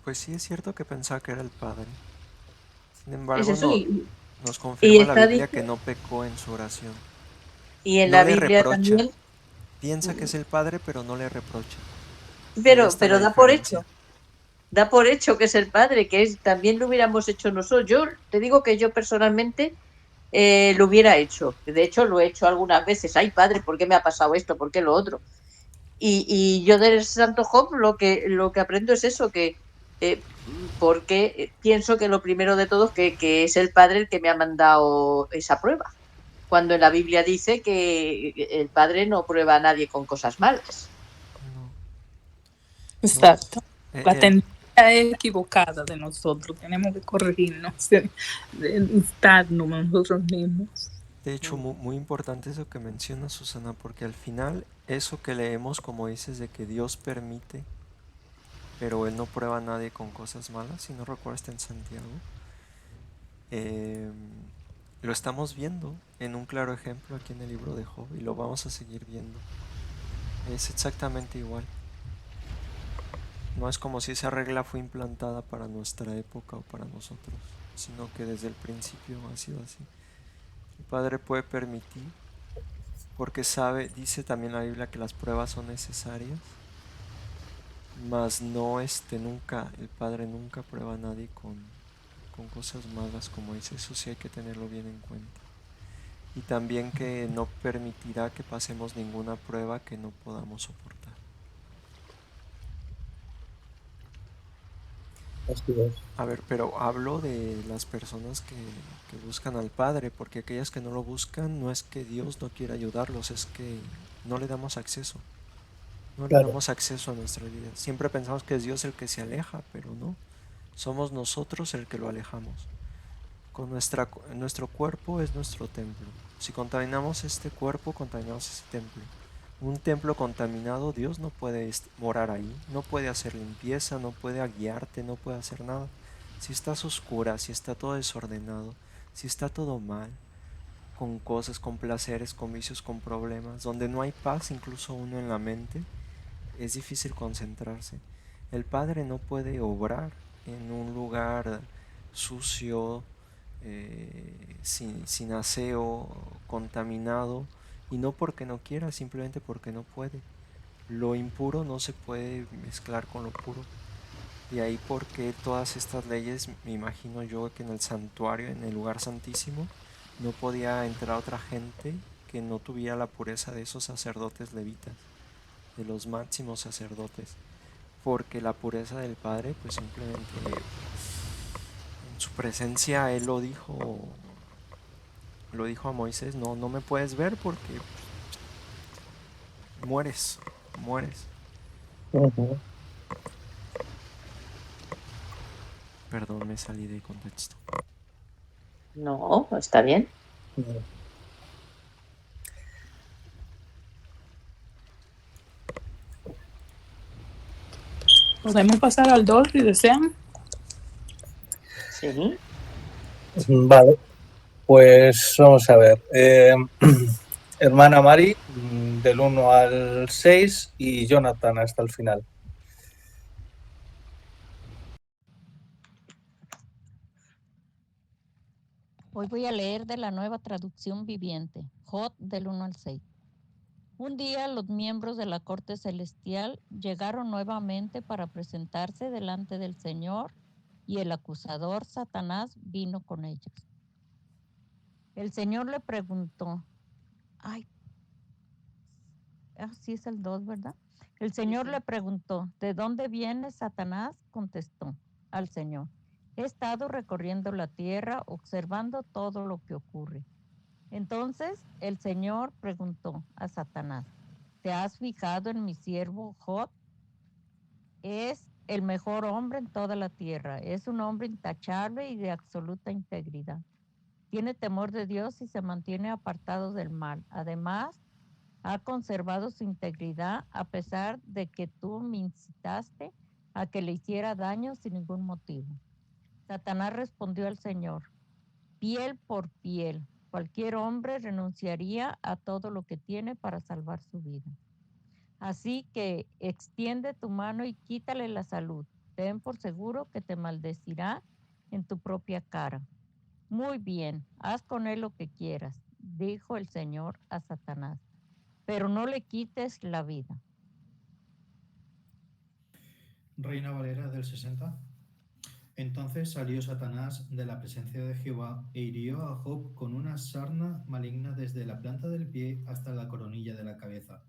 Pues sí, es cierto que pensaba que era el Padre. Sin embargo, Es eso. nos Y confirma la está Biblia dicho, que no pecó en su oración. y en No la le Biblia reprocha. también, Piensa que es el Padre, pero no le reprocha. Ahí pero está la da por hecho. diferencia. da por hecho que es el padre, también lo hubiéramos hecho nosotros. Yo te digo que yo personalmente lo hubiera hecho. De hecho, lo he hecho algunas veces. Ay, padre, ¿por qué me ha pasado esto? ¿Por qué lo otro? Y yo del Santo Job lo que aprendo es eso, que porque pienso que lo primero de todo es que es el padre el que me ha mandado esa prueba. Cuando en la Biblia dice que el padre no prueba a nadie con cosas malas. No, no. Exacto. La El, tendencia es equivocada de nosotros. Tenemos que corregirnos, de instarnos nosotros mismos. de hecho, muy importante eso que menciona Susana, porque al final eso que leemos, como dices, de que Dios permite, pero Él no prueba a nadie con cosas malas, si no recuerdo está en Santiago, lo estamos viendo en un claro ejemplo aquí en el libro de Job y lo vamos a seguir viendo. Es exactamente igual. No es como si esa regla fue implantada para nuestra época o para nosotros, sino que desde el principio ha sido así. El Padre puede permitir, porque sabe, dice también la Biblia que las pruebas son necesarias, mas no nunca, el Padre nunca prueba a nadie con cosas malas, como dice, eso sí hay que tenerlo bien en cuenta. Y también que no permitirá que pasemos ninguna prueba que no podamos soportar. Así es. A ver, pero hablo de las personas que buscan al Padre, porque aquellas que no lo buscan no es que Dios no quiera ayudarlos, es que no le damos acceso. No le Claro. damos acceso a nuestra vida. Siempre pensamos que es Dios el que se aleja, pero no. Somos nosotros el que lo alejamos. Nuestro cuerpo es nuestro templo. Si contaminamos este cuerpo, contaminamos ese templo. Un templo contaminado, Dios no puede morar ahí, no puede hacer limpieza, no puede guiarte, no puede hacer nada. Si estás oscura, si está todo desordenado, si está todo mal, con cosas, con placeres, con vicios, con problemas, donde no hay paz, incluso uno en la mente, es difícil concentrarse. El Padre no puede obrar en un lugar sucio, sin aseo, contaminado, y no porque no quiera, simplemente porque no puede. Lo impuro no se puede mezclar con lo puro. De ahí porque todas estas leyes, me imagino yo que en el santuario, en el lugar santísimo, no podía entrar otra gente que no tuviera la pureza de esos sacerdotes levitas, de los máximos sacerdotes, porque la pureza del Padre, pues simplemente en su presencia Él lo dijo a Moisés, no, no me puedes ver porque mueres, mueres. Ujú. Perdón, me salí de contexto. No, está bien. Podemos pasar al 2 si desean. Sí. Vale, pues vamos a ver. Hermana Mari, del 1 al 6 y Jonathan hasta el final. Hoy voy a leer de la Nueva Traducción Viviente, Job del 1 al 6. Un día los miembros de la corte celestial llegaron nuevamente para presentarse delante del Señor y el acusador Satanás vino con ellos. El Señor le preguntó, sí es el 2, ¿verdad? El Señor le preguntó, ¿de dónde vienes, Satanás? Contestó al Señor. He estado recorriendo la tierra, observando todo lo que ocurre. Entonces el Señor preguntó a Satanás, ¿te has fijado en mi siervo Job? Es el mejor hombre en toda la tierra. Es un hombre intachable y de absoluta integridad. Tiene temor de Dios y se mantiene apartado del mal. Además, ha conservado su integridad a pesar de que tú me incitaste a que le hiciera daño sin ningún motivo. Satanás respondió al Señor, piel por piel, cualquier hombre renunciaría a todo lo que tiene para salvar su vida. Así que extiende tu mano y quítale la salud. Ten por seguro que te maldecirá en tu propia cara. Muy bien, haz con él lo que quieras, dijo el Señor a Satanás, pero no le quites la vida. Reina Valera del 60. Entonces salió Satanás de la presencia de Jehová e hirió a Job con una sarna maligna desde la planta del pie hasta la coronilla de la cabeza.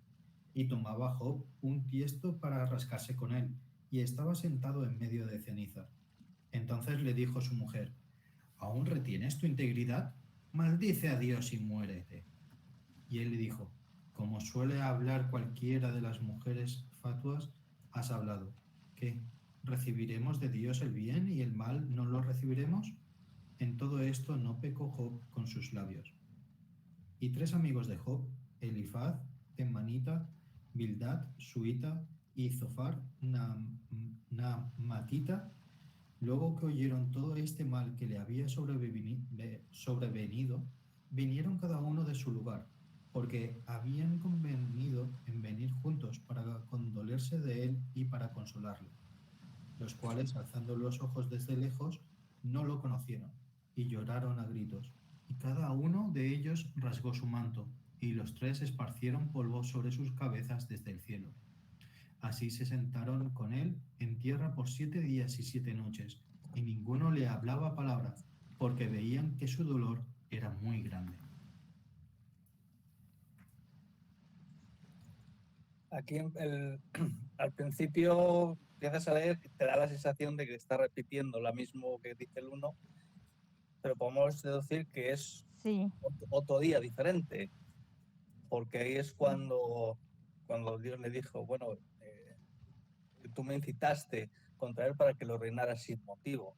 Y tomaba Job un tiesto para rascarse con él, y estaba sentado en medio de ceniza. Entonces le dijo su mujer: ¿Aún retienes tu integridad? Maldice a Dios y muérete. Y él le dijo: Como suele hablar cualquiera de las mujeres fatuas, has hablado. ¿Qué? ¿Recibiremos de Dios el bien y el mal no lo recibiremos? En todo esto no pecó Job con sus labios. Y 3 amigos de Job, Elifaz, Temanita, Bildad, Suita y Zofar, Naamatita, luego que oyeron todo este mal que le había sobrevenido, vinieron cada uno de su lugar, porque habían convenido en venir juntos para condolerse de él y para consolarle, los cuales, alzando los ojos desde lejos, no lo conocieron, y lloraron a gritos, y cada uno de ellos rasgó su manto, y los 3 esparcieron polvo sobre sus cabezas desde el cielo. Así se sentaron con él en tierra por 7 días y 7 noches, y ninguno le hablaba palabra, porque veían que su dolor era muy grande. Aquí al principio empiezas a leer y te da la sensación de que está repitiendo lo mismo que dice el 1, pero podemos deducir que es Sí, otro día diferente, porque ahí es cuando Dios le dijo, bueno, tú me incitaste contra él para que lo reinara sin motivo.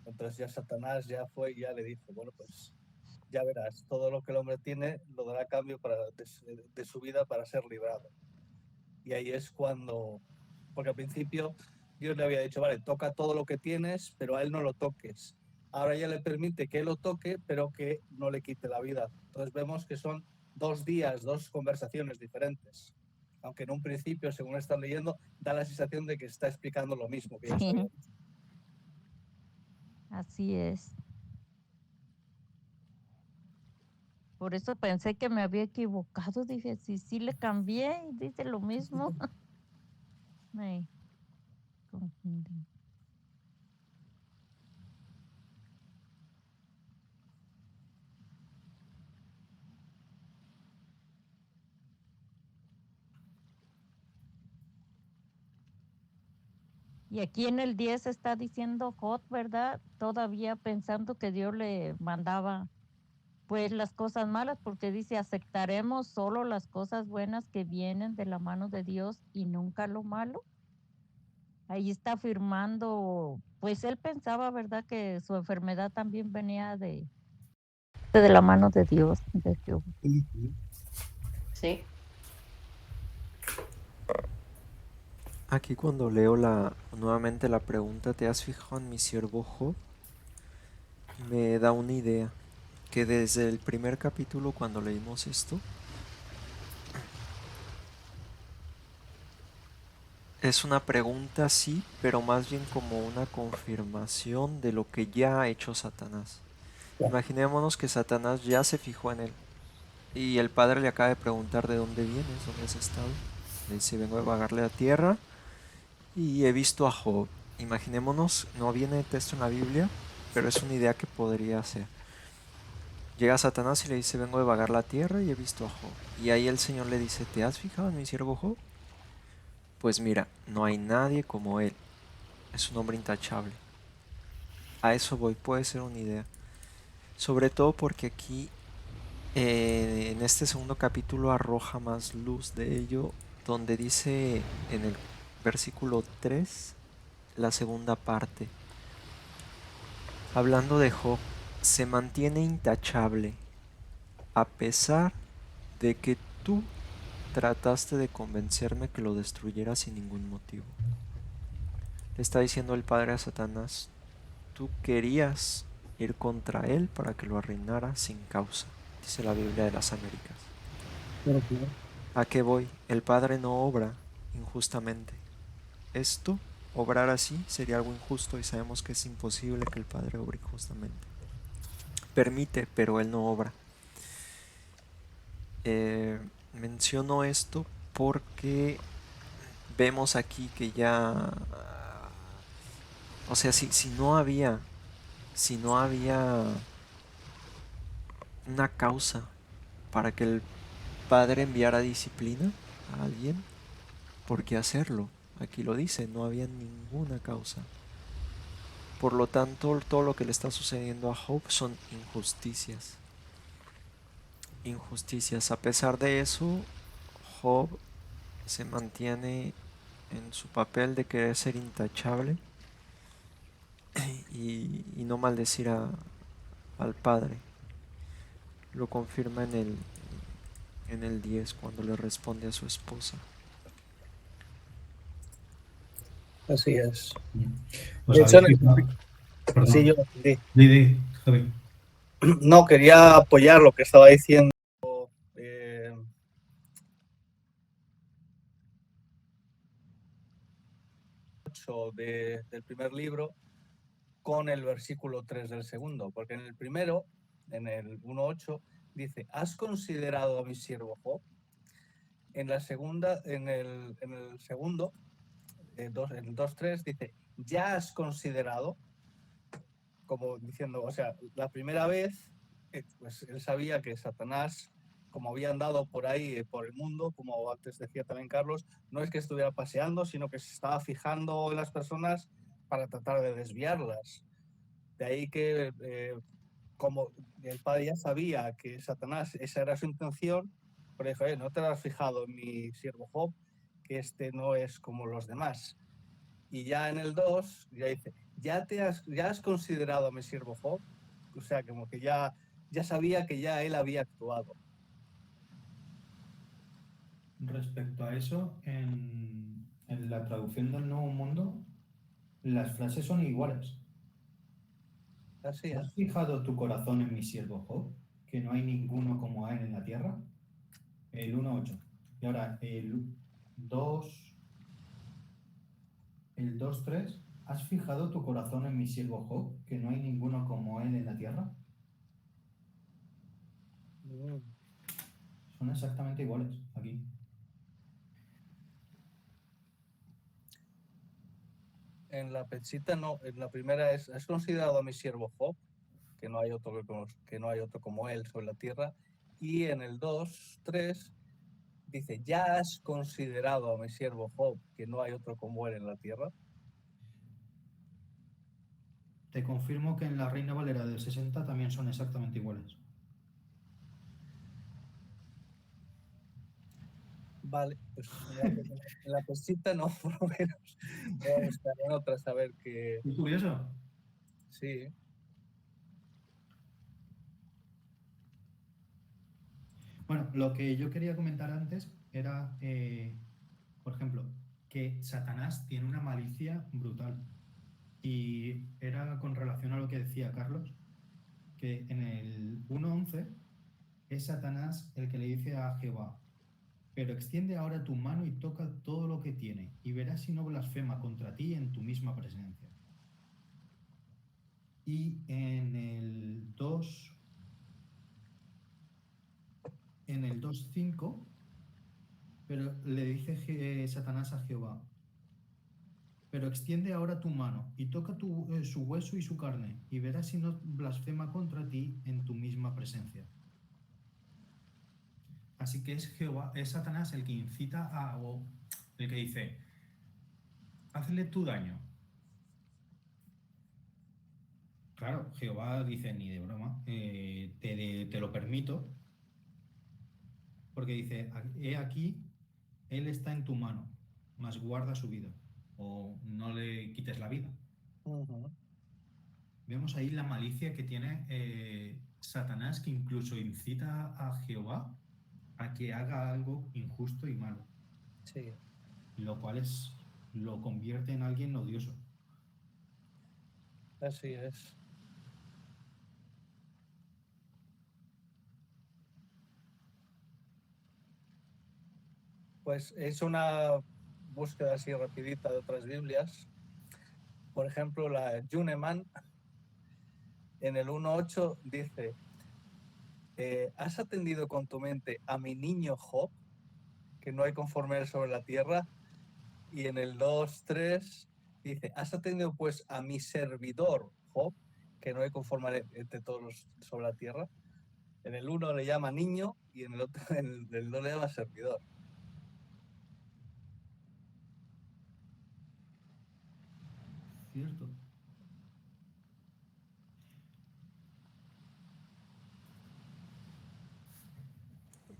Entonces ya Satanás ya fue y ya le dijo, bueno, pues ya verás, todo lo que el hombre tiene lo dará a cambio de su vida para ser librado. Y ahí es cuando, porque al principio Dios le había dicho, vale, toca todo lo que tienes, pero a él no lo toques. Ahora ya le permite que él lo toque, pero que no le quite la vida. Entonces vemos que son 2 días, 2 conversaciones diferentes. Aunque en un principio, según estás leyendo, da la sensación de que está explicando lo mismo que ya sí, sabía. así es. Por eso pensé que me había equivocado. Dije, sí le cambié y dice lo mismo. Me confundí. Y aquí en el 10 está diciendo Job, ¿verdad? Todavía pensando que Dios le mandaba pues las cosas malas, porque dice, aceptaremos solo las cosas buenas que vienen de la mano de Dios y nunca lo malo. Ahí está afirmando, pues él pensaba, ¿verdad?, que su enfermedad también venía de la mano de Dios, de Jehová. Sí. Aquí cuando leo nuevamente la pregunta, ¿te has fijado en mi siervo Job? Me da una idea, que desde el primer capítulo cuando leímos esto, es una pregunta sí, pero más bien como una confirmación de lo que ya ha hecho Satanás. Imaginémonos que Satanás ya se fijó en él y el padre le acaba de preguntar de dónde vienes, dónde has estado. Le dice, vengo de vagarle la tierra y he visto a Job. Imaginémonos, no viene texto en la Biblia, pero es una idea que podría ser. Llega Satanás y le dice, vengo de vagar la tierra y he visto a Job. Y ahí el Señor le dice, ¿te has fijado en mi siervo Job? Pues mira, no hay nadie como él. Es un hombre intachable. A eso voy, puede ser una idea. Sobre todo porque aquí, en este segundo capítulo, arroja más luz de ello, donde dice en el versículo 3, la segunda parte. Hablando de Job, se mantiene intachable, a pesar de que tú trataste de convencerme que lo destruyera sin ningún motivo. Le está diciendo el padre a Satanás, tú querías ir contra él para que lo arruinara sin causa, dice la Biblia de las Américas. ¿A qué voy? El padre no obra injustamente. Esto, obrar así, sería algo injusto y sabemos que es imposible que el padre obre injustamente. Permite, pero él no obra. Menciono esto porque vemos aquí que ya, o sea, si no había una causa para que el padre enviara disciplina a alguien, ¿por qué hacerlo? Aquí lo dice, no había ninguna causa. Por lo tanto, todo lo que le está sucediendo a Job son injusticias. Injusticias. A pesar de eso, Job se mantiene en su papel de querer ser intachable y no maldecir al padre. Lo confirma en el 10 cuando le responde a su esposa. Así es. Pues De hecho, habéis fijado. Perdón. sí, yo sí. Di, Javi. No, quería apoyar lo que estaba diciendo del primer libro con el versículo 3 del segundo, porque en el primero, en el 1.8, dice, ¿has considerado a mi siervo Job? En la segunda, en el segundo, en 2.3, dice, ¿ya has considerado? Como diciendo, o sea, la primera vez, pues él sabía que Satanás, como había andado por ahí, por el mundo, como antes decía también Carlos, no es que estuviera paseando, sino que se estaba fijando en las personas para tratar de desviarlas. De ahí que, como el padre ya sabía que Satanás, esa era su intención, pero dijo, no te has fijado en mi siervo Job, que este no es como los demás. Y ya en el 2, ya dice, ¿ya has considerado a mi siervo Job? O sea, como que ya sabía que ya él había actuado. Respecto a eso, en la traducción del Nuevo Mundo, las frases son iguales. Así ¿Has es. fijado tu corazón en mi siervo Job, que no hay ninguno como él en la tierra? El 1.8. Y ahora el 2.3. ¿Has fijado tu corazón en mi siervo Job, que no hay ninguno como él en la tierra? Son exactamente iguales aquí. En la pechita no, en la primera es, ¿has considerado a mi siervo Job? Que no hay otro como él sobre la tierra. Y en el 2.3 dice, ¿ya has considerado a mi siervo Job, que no hay otro como él en la tierra? Te confirmo que en la Reina Valera del 60 también son exactamente iguales. Vale, pues en la pesita no, por lo menos. Voy a buscar en otras a ver qué. ¿Es curioso? Sí. Bueno, lo que yo quería comentar antes era, por ejemplo, que Satanás tiene una malicia brutal. Y era con relación a lo que decía Carlos, que en el 1.11 es Satanás el que le dice a Jehová, pero extiende ahora tu mano y toca todo lo que tiene, y verás si no blasfema contra ti en tu misma presencia. Y en el 2.5, pero le dice Satanás a Jehová, pero extiende ahora tu mano y toca su hueso y su carne, y verás si no blasfema contra ti en tu misma presencia. Así que es Jehová, es Satanás el que incita o el que dice, hazle tu daño. Claro, Jehová dice, ni de broma, te lo permito, porque dice, he aquí, él está en tu mano, mas guarda su vida, o no le quites la vida. Vemos ahí la malicia que tiene Satanás, que incluso incita a Jehová a que haga algo injusto y malo. Sí. Lo cual lo convierte en alguien odioso. Así es. Pues es una búsqueda así rapidita de otras Biblias. Por ejemplo, la Juneman en el 1.8 dice, ¿has atendido con tu mente a mi niño Job, que no hay conforme él sobre la tierra? Y en el 2.3 dice, has atendido pues a mi servidor Job, que no hay conforme entre todos los sobre la tierra. En el 1 le llama niño y en el otro, en el 2 le llama servidor. Cierto.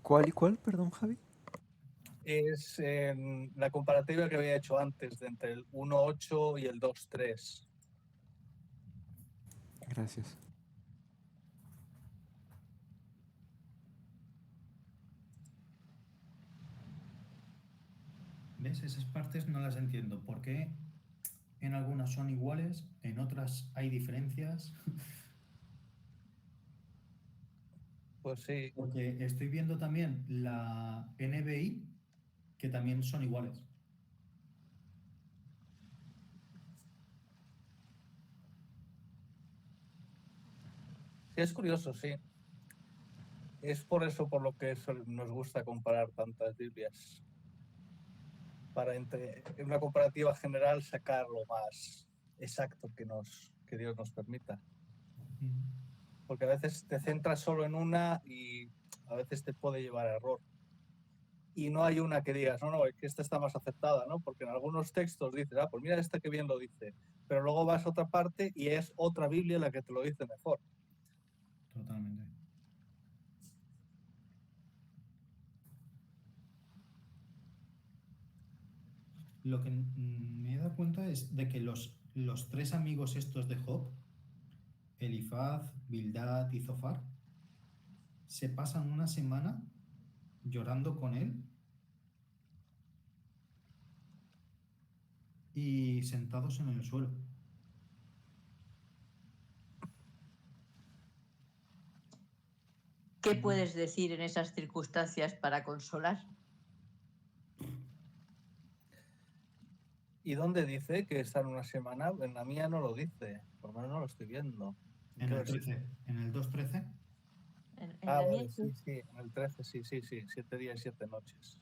¿Cuál y cuál? Perdón, Javi. Es la comparativa que había hecho antes de entre el 1.8 y el 2.3. Gracias. ¿Ves? Esas partes no las entiendo. ¿Por qué en algunas son iguales, en otras hay diferencias? Pues sí, Porque estoy viendo también la NBI, que también son iguales. sí, es curioso, sí. Es por eso por lo que nos gusta comparar tantas Biblias. Para en una comparativa general sacar lo más exacto que Dios nos permita. Porque a veces te centras solo en una y a veces te puede llevar a error. Y no hay una que digas, no, es que esta está más aceptada, ¿no? Porque en algunos textos dices, pues mira esta que bien lo dice. Pero luego vas a otra parte y es otra Biblia la que te lo dice mejor. Totalmente. Lo que me he dado cuenta es de que los tres amigos estos de Job, Elifaz, Bildad y Zofar, se pasan una semana llorando con él y sentados en el suelo. ¿Qué puedes decir en esas circunstancias para consolar? ¿Y dónde dice que están una semana? En la mía no lo dice, por lo menos no lo estoy viendo. En el 13, en el 2.13. En Ah, la mía vale, sí, en el 13, sí, 7 días y 7 noches.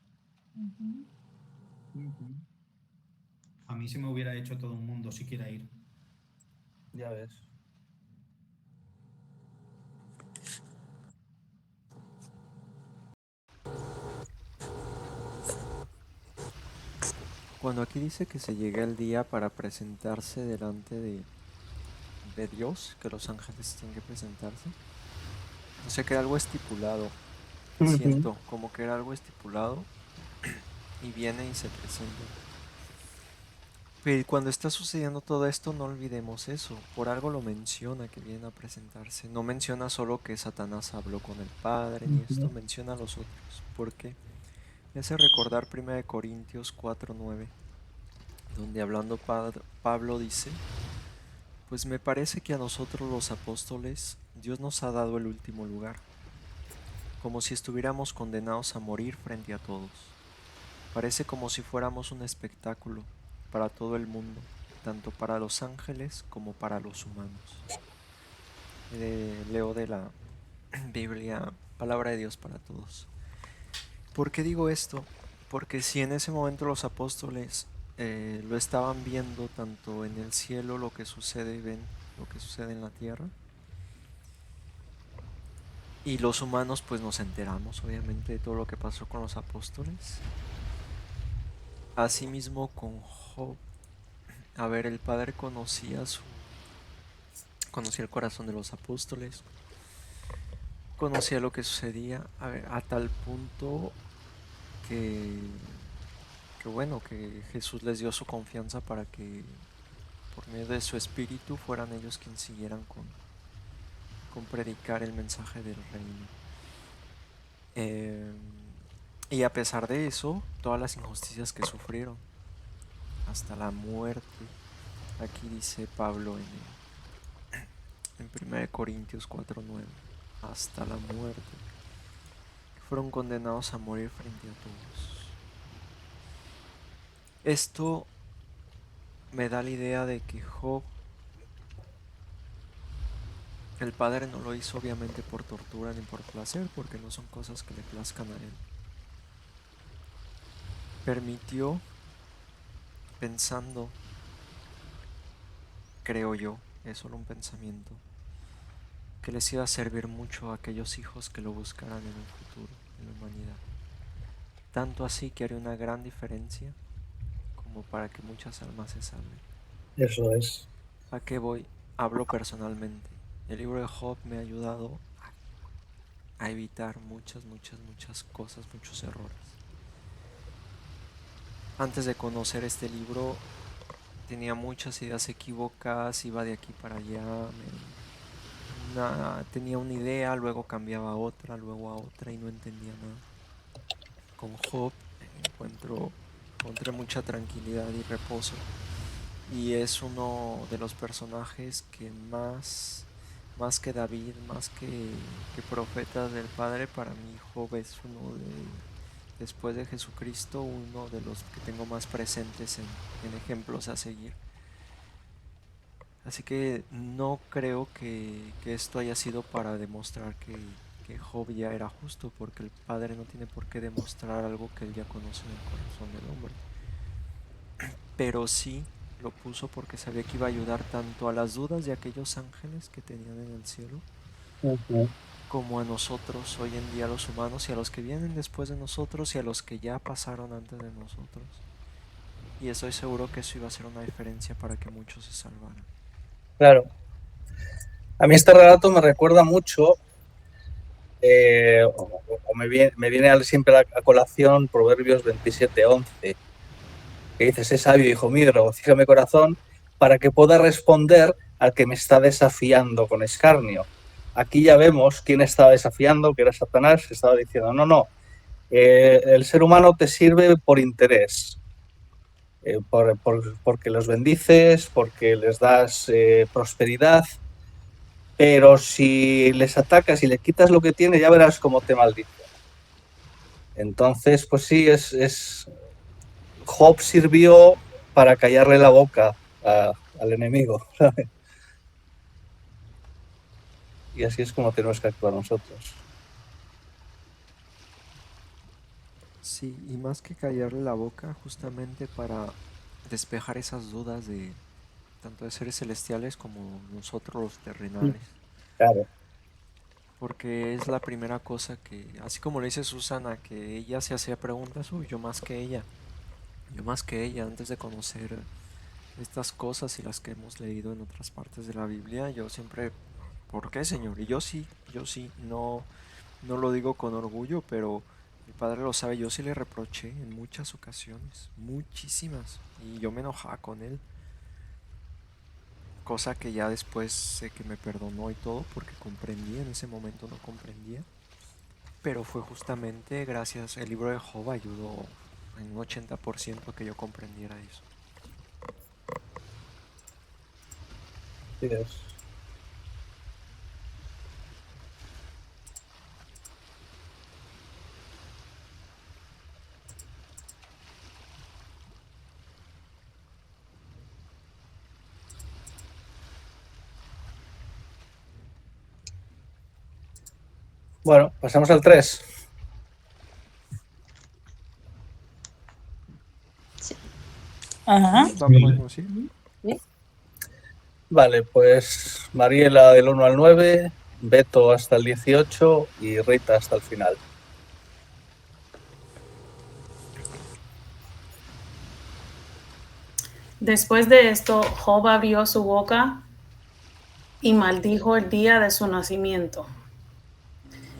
A mí se me hubiera hecho todo un mundo si quiera ir. Ya ves. Cuando aquí dice que se llega el día para presentarse delante de Dios, que los ángeles tienen que presentarse, o sea que era algo estipulado. Siento como que era algo estipulado y viene y se presenta. Pero cuando está sucediendo todo esto, no olvidemos eso. Por algo lo menciona que viene a presentarse. No menciona solo que Satanás habló con el Padre, ni esto, menciona a los otros. ¿Por qué? Me hace recordar 1 Corintios 4:9, donde hablando Pablo dice, pues me parece que a nosotros los apóstoles Dios nos ha dado el último lugar, como si estuviéramos condenados a morir frente a todos. Parece como si fuéramos un espectáculo para todo el mundo, tanto para los ángeles como para los humanos. Leo de la Biblia, Palabra de Dios para Todos. ¿Por qué digo esto? Porque si en ese momento los apóstoles lo estaban viendo tanto en el cielo lo que sucede y ven lo que sucede en la tierra, y los humanos pues nos enteramos obviamente de todo lo que pasó con los apóstoles. Asimismo con Job, a ver, el Padre conocía el corazón de los apóstoles, conocía lo que sucedía, a ver, a tal punto que bueno, que Jesús les dio su confianza para que por medio de su espíritu fueran ellos quienes siguieran con predicar el mensaje del reino. Y a pesar de eso, todas las injusticias que sufrieron, hasta la muerte, aquí dice Pablo en 1 Corintios 4:9, hasta la muerte, que fueron condenados a morir frente a todos. Esto me da la idea de que Job, el Padre no lo hizo obviamente por tortura ni por placer, porque no son cosas que le plazcan a él. Permitió pensando, creo yo, es solo un pensamiento, que les iba a servir mucho a aquellos hijos que lo buscaran en el futuro, en la humanidad. Tanto así que haría una gran diferencia como para que muchas almas se salven. Eso es. ¿A qué voy? Hablo personalmente. El libro de Job me ha ayudado a evitar muchas cosas, muchos errores. Antes de conocer este libro tenía muchas ideas equivocadas, iba de aquí para allá, tenía una idea, luego cambiaba a otra, luego a otra y no entendía nada. Con Job encontré mucha tranquilidad y reposo, y es uno de los personajes que más que David, más que profeta del Padre, para mí Job es después de Jesucristo, uno de los que tengo más presentes en ejemplos a seguir. Así que no creo que esto haya sido para demostrar que Job ya era justo, porque el Padre no tiene por qué demostrar algo que él ya conoce en el corazón del hombre. Pero sí lo puso porque sabía que iba a ayudar tanto a las dudas de aquellos ángeles que tenían en el cielo, como a nosotros hoy en día, los humanos, y a los que vienen después de nosotros, y a los que ya pasaron antes de nosotros. Y estoy seguro que eso iba a ser una diferencia para que muchos se salvaran. Claro. A mí este relato me recuerda mucho, me viene siempre a colación Proverbios 27:11, que dice: sé sabio, hijo mío, y regocija mi corazón, para que pueda responder al que me está desafiando con escarnio. Aquí ya vemos quién estaba desafiando, que era Satanás, que estaba diciendo: no, el ser humano te sirve por interés, porque los bendices, porque les das prosperidad, pero si les atacas y le quitas lo que tiene, ya verás cómo te maldice. Entonces, pues sí, Job sirvió para callarle la boca al enemigo, ¿sabes? Y así es como tenemos que actuar nosotros. Sí, y más que callarle la boca, justamente para despejar esas dudas de tanto de seres celestiales como nosotros los terrenales. Claro. Porque es la primera cosa que, así como le dice Susana, que ella se hacía preguntas, yo más que ella, antes de conocer estas cosas y las que hemos leído en otras partes de la Biblia, yo siempre, ¿por qué, Señor? Y yo sí, no lo digo con orgullo, pero mi padre lo sabe, yo sí le reproché en muchas ocasiones, muchísimas, y yo me enojaba con él. Cosa que ya después sé que me perdonó y todo, porque comprendí, en ese momento no comprendía. Pero fue justamente gracias, el libro de Job ayudó en un 80% que yo comprendiera eso. Sí es. Bueno, pasamos al 3. Ajá. Vamos, ¿sí? Vale, pues Mariela del 1 al 9, Beto hasta el 18 y Rita hasta el final. Después de esto, Job abrió su boca y maldijo el día de su nacimiento.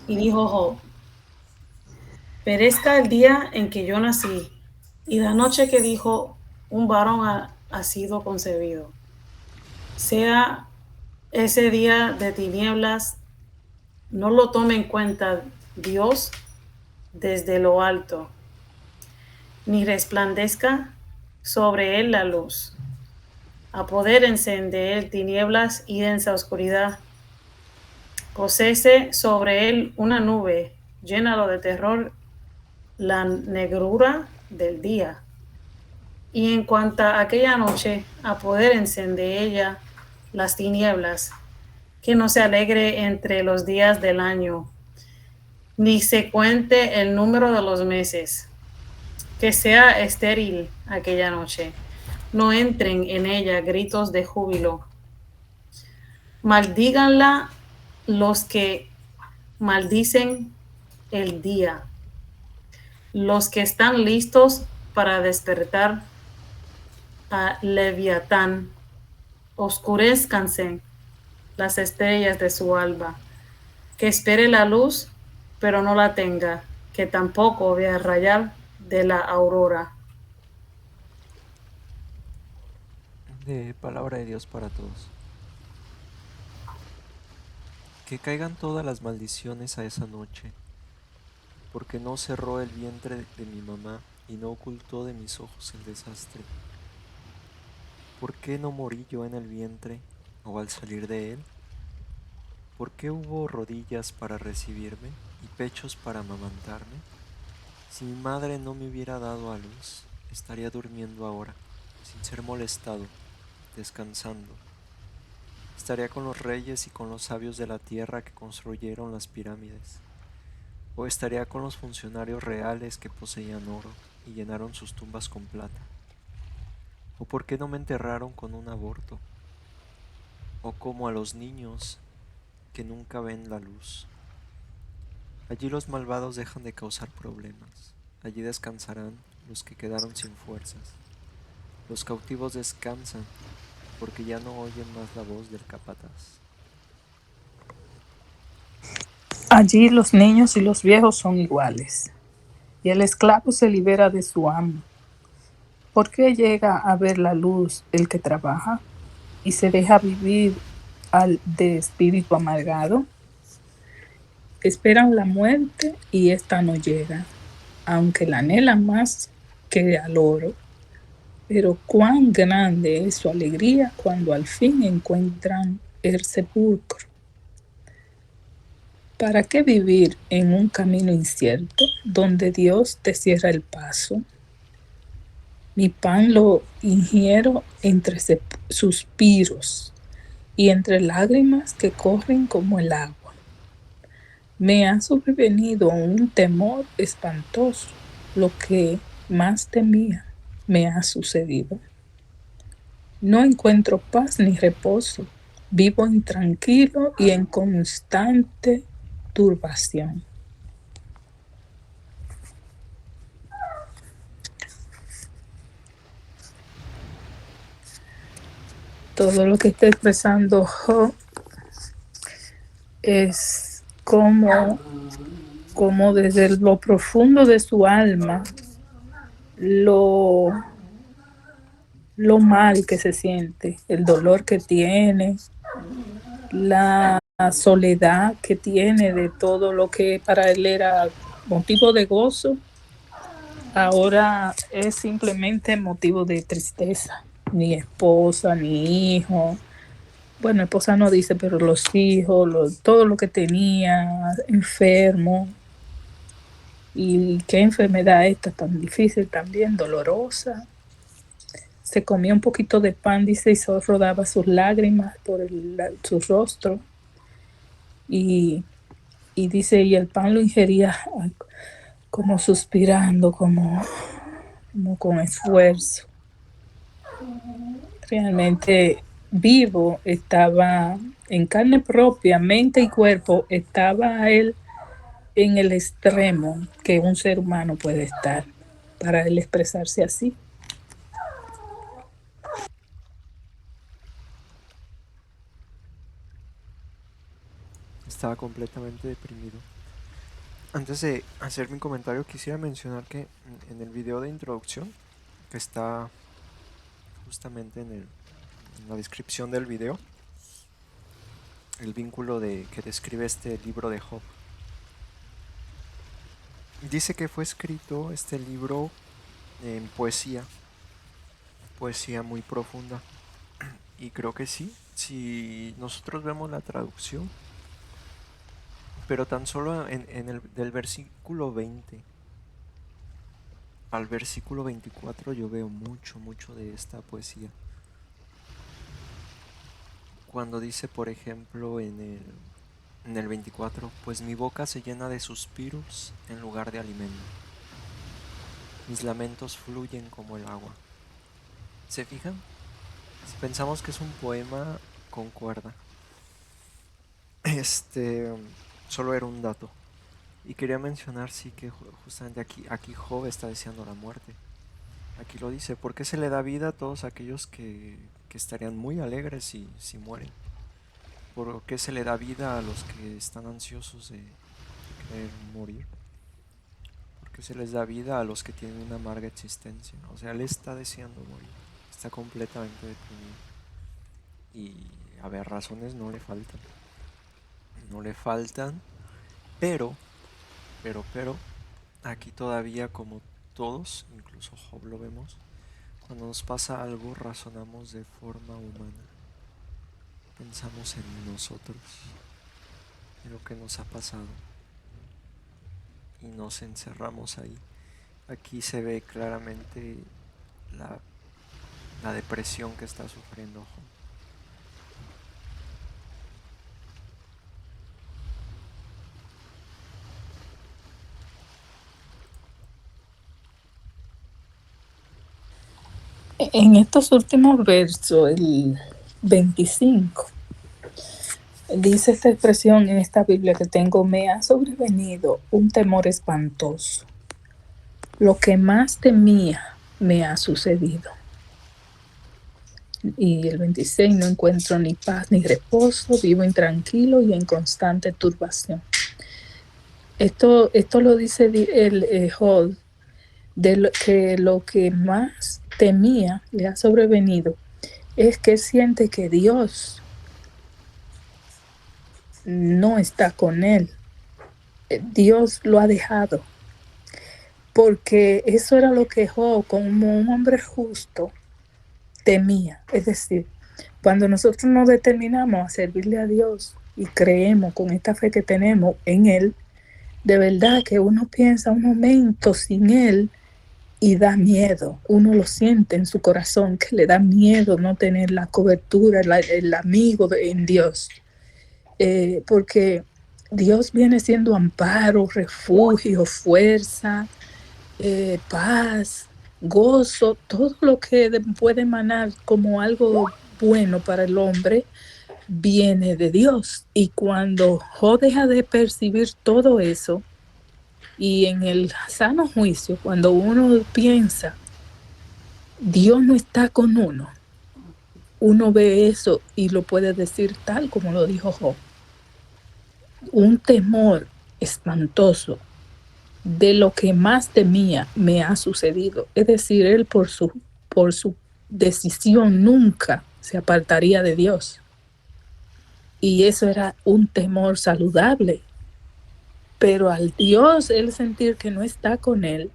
Y dijo Job: perezca el día en que yo nací, y la noche que dijo un varón ha sido concebido. Sea ese día de tinieblas, no lo tome en cuenta Dios desde lo alto, ni resplandezca sobre él la luz. Apodérense de él tinieblas y densa oscuridad. Posése sobre él una nube, llénalo de terror la negrura del día. Y en cuanto a aquella noche, apodérense de ella las tinieblas, que no se alegre entre los días del año, ni se cuente el número de los meses, que sea estéril aquella noche, no entren en ella gritos de júbilo. Maldíganla los que maldicen el día, los que están listos para despertar a Leviatán. Oscurezcanse las estrellas de su alba, que espere la luz, pero no la tenga, que tampoco vea rayar de la aurora. De palabra de Dios para todos. Que caigan todas las maldiciones a esa noche, porque no cerró el vientre de mi mamá y no ocultó de mis ojos el desastre. ¿Por qué no morí yo en el vientre o al salir de él? ¿Por qué hubo rodillas para recibirme y pechos para amamantarme? Si mi madre no me hubiera dado a luz, estaría durmiendo ahora, sin ser molestado, descansando. Estaría con los reyes y con los sabios de la tierra que construyeron las pirámides. O estaría con los funcionarios reales que poseían oro y llenaron sus tumbas con plata. ¿O por qué no me enterraron con un aborto? O como a los niños que nunca ven la luz. Allí los malvados dejan de causar problemas. Allí descansarán los que quedaron sin fuerzas. Los cautivos descansan porque ya no oyen más la voz del capataz. Allí los niños y los viejos son iguales, y el esclavo se libera de su amo. ¿Por qué llega a ver la luz el que trabaja y se deja vivir al de espíritu amargado? Esperan la muerte y ésta no llega, aunque la anhelan más que al oro. Pero cuán grande es su alegría cuando al fin encuentran el sepulcro. ¿Para qué vivir en un camino incierto donde Dios te cierra el paso? Mi pan lo ingiero entre suspiros y entre lágrimas que corren como el agua. Me ha sobrevenido un temor espantoso. Lo que más temía me ha sucedido. No encuentro paz ni reposo. Vivo intranquilo y en constante turbación. Todo lo que está expresando Job es como desde lo profundo de su alma, lo mal que se siente, el dolor que tiene, la soledad que tiene de todo lo que para él era motivo de gozo, ahora es simplemente motivo de tristeza. Ni esposa, ni hijo. Bueno, esposa no dice, pero los hijos, todo lo que tenía, enfermo. Y qué enfermedad esta tan difícil también, dolorosa. Se comía un poquito de pan, dice, y solo rodaba sus lágrimas por su rostro. Y dice, y el pan lo ingería como suspirando, como con esfuerzo. Realmente vivo, estaba en carne propia, mente y cuerpo, estaba él en el extremo que un ser humano puede estar para él expresarse así. Estaba completamente deprimido. Antes de hacer mi comentario, quisiera mencionar que en el video de introducción, que está justamente en la descripción del video, el vínculo que describe este libro de Job. Dice que fue escrito este libro en poesía muy profunda. Y creo que sí, si nosotros vemos la traducción, pero tan solo del versículo 20 al versículo 24 yo veo mucho de esta poesía. Cuando dice, por ejemplo, en el 24, pues mi boca se llena de suspiros en lugar de alimento. Mis lamentos fluyen como el agua. ¿Se fijan? Si pensamos que es un poema, concuerda. Solo era un dato. Y quería mencionar, sí, que justamente aquí Job está deseando la muerte. Aquí lo dice, ¿por qué se le da vida a todos aquellos que estarían muy alegres si mueren? ¿Por qué se le da vida a los que están ansiosos de querer morir? ¿Por qué se les da vida a los que tienen una amarga existencia? O sea, él está deseando morir, está completamente deprimido. Y, a ver, razones no le faltan. No le faltan, pero, aquí todavía como todos, incluso Job lo vemos, cuando nos pasa algo razonamos de forma humana. Pensamos en nosotros, en lo que nos ha pasado y nos encerramos ahí. Aquí se ve claramente la depresión que está sufriendo Job. En estos últimos versos, el 25, dice esta expresión en esta Biblia que tengo: me ha sobrevenido un temor espantoso. Lo que más temía me ha sucedido. Y el 26, no encuentro ni paz ni reposo, vivo intranquilo y en constante turbación. Esto lo dice el Job, de lo que más temía le ha sobrevenido, es que él siente que Dios no está con él. Dios lo ha dejado. Porque eso era lo que Job, como un hombre justo, temía. Es decir, cuando nosotros nos determinamos a servirle a Dios y creemos con esta fe que tenemos en Él, de verdad que uno piensa un momento sin Él y da miedo. Uno lo siente en su corazón, que le da miedo no tener la cobertura, el amigo en Dios. Porque Dios viene siendo amparo, refugio, fuerza, paz, gozo, todo lo que puede emanar como algo bueno para el hombre viene de Dios. Y cuando Job deja de percibir todo eso, y en el sano juicio, cuando uno piensa Dios no está con uno ve eso y lo puede decir tal como lo dijo Job. Un temor espantoso, de lo que más temía me ha sucedido. Es decir, él por su decisión nunca se apartaría de Dios. Y eso era un temor saludable. Pero al Dios, él sentir que no está con él,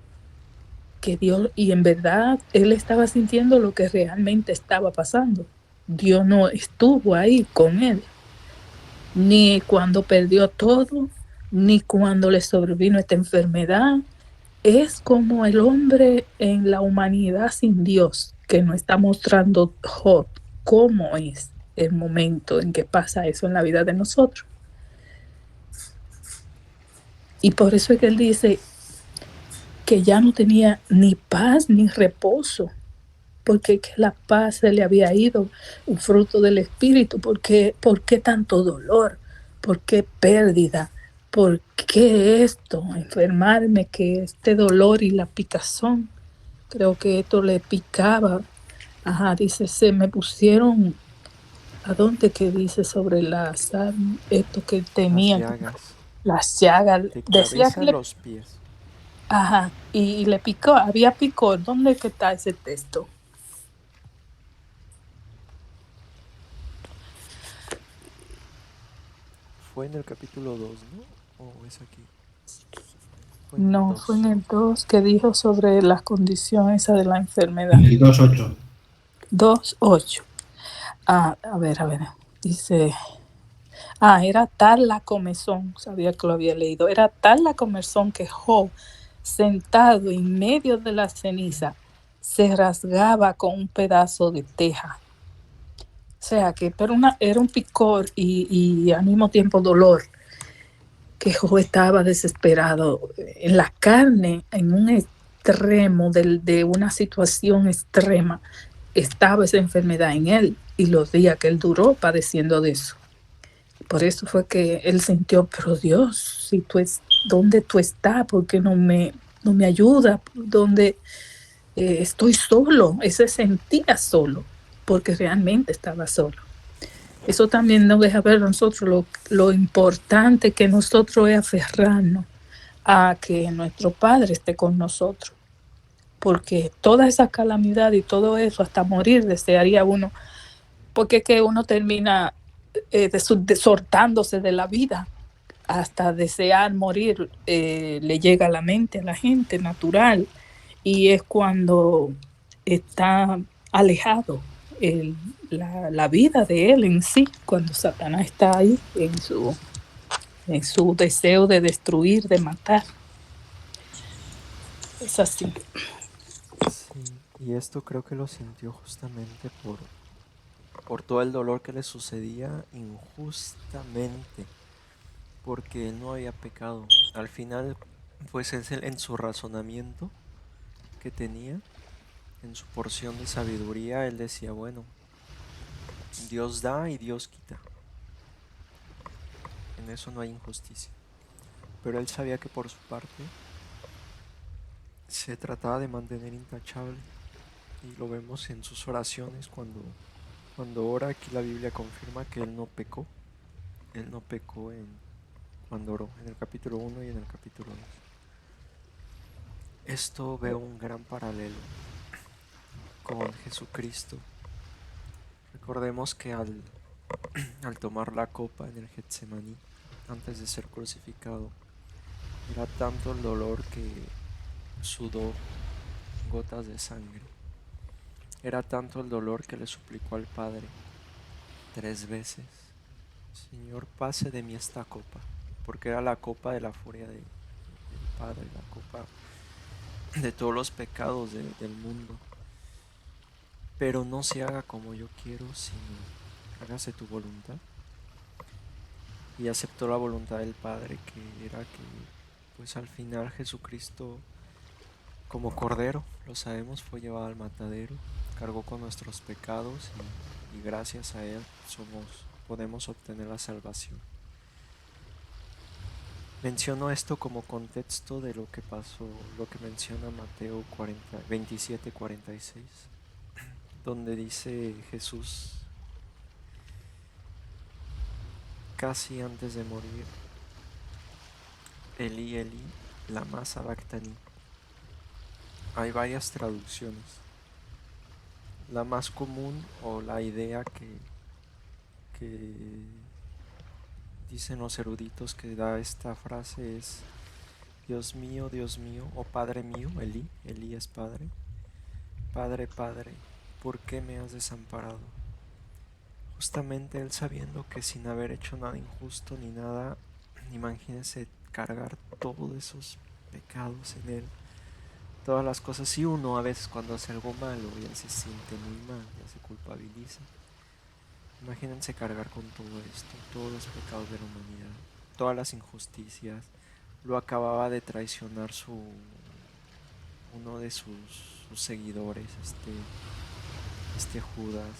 que Dios, y en verdad él estaba sintiendo lo que realmente estaba pasando. Dios no estuvo ahí con él, ni cuando perdió todo, ni cuando le sobrevino esta enfermedad. Es como el hombre en la humanidad sin Dios, que nos está mostrando Job cómo es el momento en que pasa eso en la vida de nosotros. Y por eso es que él dice que ya no tenía ni paz ni reposo, porque que la paz se le había ido, un fruto del espíritu. ¿Por qué tanto dolor? ¿Por qué pérdida? ¿Por qué esto? Enfermarme, que este dolor y la picazón. Creo que esto le picaba. Dice, se me pusieron, ¿a dónde que dice sobre esto que tenía? Las llagas. De Decía cabeza que los pies. Y le picó, había picor. ¿Dónde que está ese texto? Fue en el capítulo 2, ¿no? ¿O es aquí? No, fue en el 2 que dijo sobre las condiciones de la enfermedad. En el 2.8. 2.8. A ver. Dice, era tal la comezón, sabía que lo había leído, era tal la comezón que Job, sentado en medio de la ceniza, se rasgaba con un pedazo de teja. O sea, que era un picor y al mismo tiempo dolor, que Job estaba desesperado en la carne, en un extremo de una situación extrema, estaba esa enfermedad en él y los días que él duró padeciendo de eso. Por eso fue que él sintió, pero Dios, si ¿dónde tú estás? ¿Por qué no me ayudas? ¿Dónde estoy solo? Ese sentía solo, porque realmente estaba solo. Eso también nos deja ver a nosotros lo importante que nosotros es aferrarnos a que nuestro Padre esté con nosotros. Porque toda esa calamidad y todo eso, hasta morir, desearía uno, porque es que uno termina desortándose de la vida, hasta desear morir le llega a la mente a la gente natural, y es cuando está alejado la vida de él en sí, cuando Satanás está ahí en su deseo de destruir, de matar. Es así. Sí, y esto creo que lo sintió justamente por todo el dolor que le sucedía injustamente, porque él no había pecado. Al final, pues es en su razonamiento que tenía, en su porción de sabiduría, él decía, bueno, Dios da y Dios quita. En eso no hay injusticia. Pero él sabía que por su parte se trataba de mantener intachable. Y lo vemos en sus oraciones cuando ora. Aquí la Biblia confirma que él no pecó. Él no pecó cuando oró, en el capítulo 1 y en el capítulo 2. Esto veo un gran paralelo con Jesucristo. Recordemos que al tomar la copa en el Getsemaní, antes de ser crucificado, era tanto el dolor que sudó gotas de sangre. Era tanto el dolor que le suplicó al Padre 3 veces: Señor, pase de mí esta copa, porque era la copa de la furia del Padre, la copa de todos los pecados del mundo. Pero no se haga como yo quiero, sino hágase tu voluntad. Y aceptó la voluntad del Padre, que era que, pues al final Jesucristo, como cordero, lo sabemos, fue llevado al matadero, cargó con nuestros pecados y gracias a él podemos obtener la salvación. Menciono esto como contexto de lo que pasó, lo que menciona Mateo 27:46, donde dice Jesús, casi antes de morir, Elí, Elí, lama sabactani. Hay varias traducciones. La más común, o la idea que dicen los eruditos que da esta frase, es: Dios mío, o Padre mío. Elí es Padre. Padre, Padre, ¿por qué me has desamparado? Justamente él, sabiendo que sin haber hecho nada injusto ni nada, imagínense cargar todos esos pecados en él, todas las cosas. Y uno a veces cuando hace algo malo ya se siente muy mal, ya se culpabiliza. Imagínense cargar con todo esto, todos los pecados de la humanidad, todas las injusticias. Lo acababa de traicionar uno de sus seguidores, este Judas.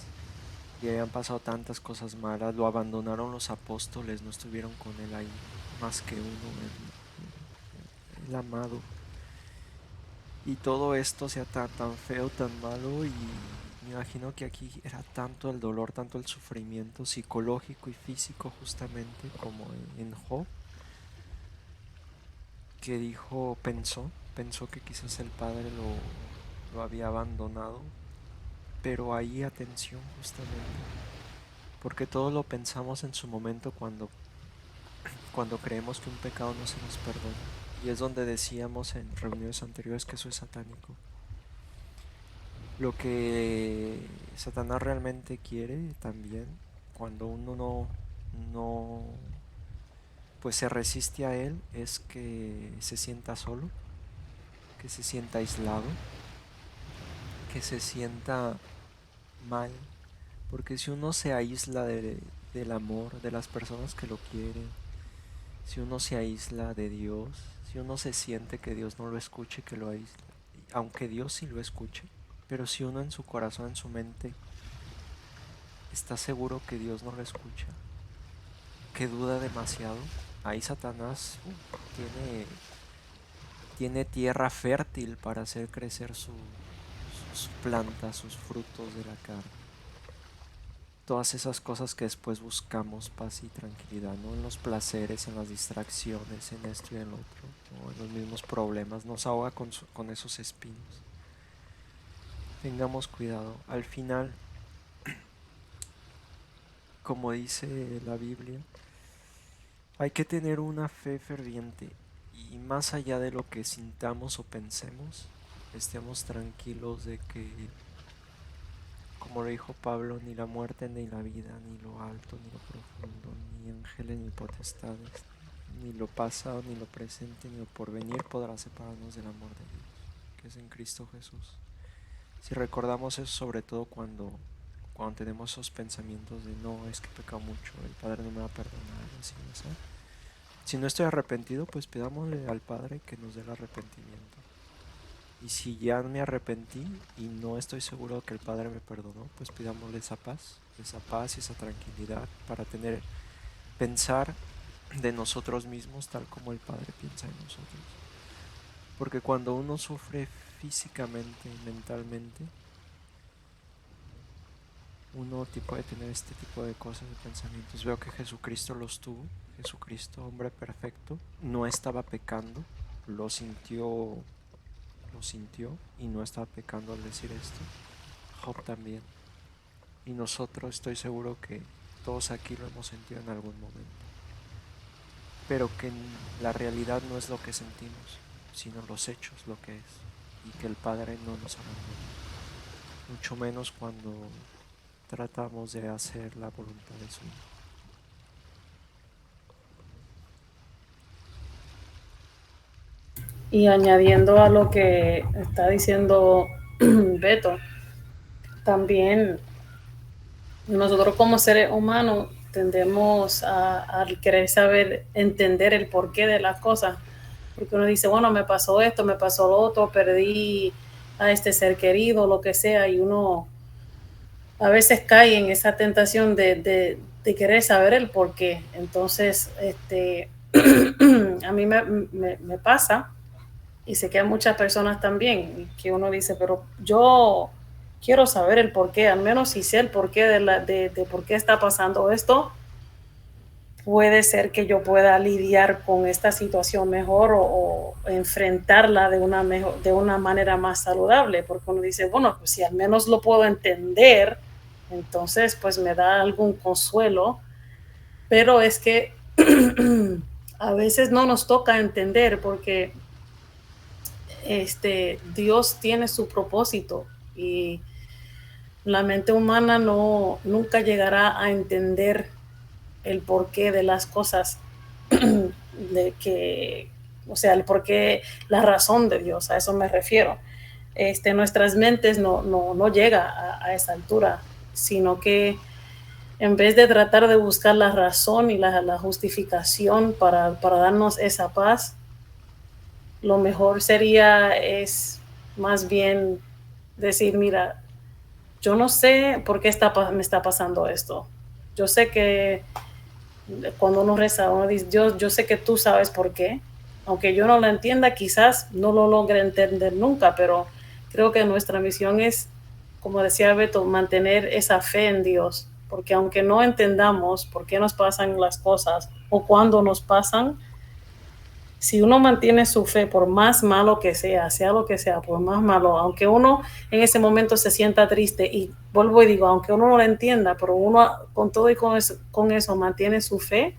Y habían pasado tantas cosas malas, lo abandonaron los apóstoles, no estuvieron con él ahí más que uno, el amado. Y todo esto sea tan feo, tan malo, y me imagino que aquí era tanto el dolor, tanto el sufrimiento psicológico y físico, justamente como en Job, que pensó que quizás el Padre lo había abandonado. Pero ahí, atención, justamente, porque todo lo pensamos en su momento cuando creemos que un pecado no se nos perdona. Y es donde decíamos en reuniones anteriores que eso es satánico. Lo que Satanás realmente quiere también, cuando uno no pues se resiste a él, es que se sienta solo, que se sienta aislado, que se sienta mal. Porque si uno se aísla del amor, de las personas que lo quieren, si uno se aísla de Dios, si uno se siente que Dios no lo escuche, que lo aísla, aunque Dios sí lo escuche, Pero si uno en su corazón, en su mente, está seguro que Dios no lo escucha, que duda demasiado, ahí Satanás tiene tierra fértil para hacer crecer sus plantas, sus frutos de la carne. Todas esas cosas que después buscamos, paz y tranquilidad, ¿no? En los placeres, en las distracciones, en esto y en lo otro, ¿no? En los mismos problemas, nos ahoga con esos espinos. Tengamos cuidado. Al final, como dice la Biblia, hay que tener una fe ferviente y más allá de lo que sintamos o pensemos, estemos tranquilos de que, como lo dijo Pablo, ni la muerte, ni la vida, ni lo alto, ni lo profundo, ni ángeles, ni potestades, ni lo pasado, ni lo presente, ni lo porvenir podrá separarnos del amor de Dios, que es en Cristo Jesús. Si recordamos eso, sobre todo cuando tenemos esos pensamientos de no, es que peca mucho, el Padre no me va a perdonar, así, ¿sabes? Si no estoy arrepentido, pues pidámosle al Padre que nos dé el arrepentimiento. Y si ya me arrepentí y no estoy seguro que el Padre me perdonó, pues pidámosle esa paz y esa tranquilidad para pensar de nosotros mismos tal como el Padre piensa en nosotros. Porque cuando uno sufre físicamente y mentalmente, uno puede tener este tipo de cosas, de pensamientos. Veo que Jesucristo los tuvo. Jesucristo, hombre perfecto, no estaba pecando, lo sintió y no estaba pecando al decir esto. Job también. Y nosotros, estoy seguro que todos aquí lo hemos sentido en algún momento. Pero que la realidad no es lo que sentimos, sino los hechos, lo que es. Y que el Padre no nos abandona. Mucho menos cuando tratamos de hacer la voluntad de su Hijo. Y añadiendo a lo que está diciendo Beto, también nosotros como seres humanos tendemos a querer saber, entender el porqué de las cosas, porque uno dice, bueno, me pasó esto, me pasó lo otro, perdí a este ser querido, lo que sea, y uno a veces cae en esa tentación de querer saber el porqué. Entonces, a mí me pasa, y sé que a muchas personas también, que uno dice, pero yo quiero saber el porqué, al menos si sé el porqué de por qué está pasando esto, puede ser que yo pueda lidiar con esta situación mejor o enfrentarla de una manera más saludable, porque uno dice, bueno, pues si al menos lo puedo entender, entonces pues me da algún consuelo, pero es que a veces no nos toca entender porque Dios tiene su propósito y la mente humana nunca llegará a entender el porqué de las cosas, el porqué, la razón de Dios, a eso me refiero. Nuestras mentes no llega a esa altura, sino que en vez de tratar de buscar la razón y la justificación para darnos esa paz, lo mejor es más bien decir, mira, yo no sé por qué me está pasando esto. Yo sé que cuando uno reza, uno dice, Dios, yo sé que tú sabes por qué. Aunque yo no lo entienda, quizás no lo logre entender nunca, pero creo que nuestra misión es, como decía Beto, mantener esa fe en Dios. Porque aunque no entendamos por qué nos pasan las cosas o cuándo nos pasan, si uno mantiene su fe, por más malo que sea lo que sea, por más malo, aunque uno en ese momento se sienta triste, y vuelvo y digo, aunque uno no lo entienda, pero uno con todo y con eso mantiene su fe,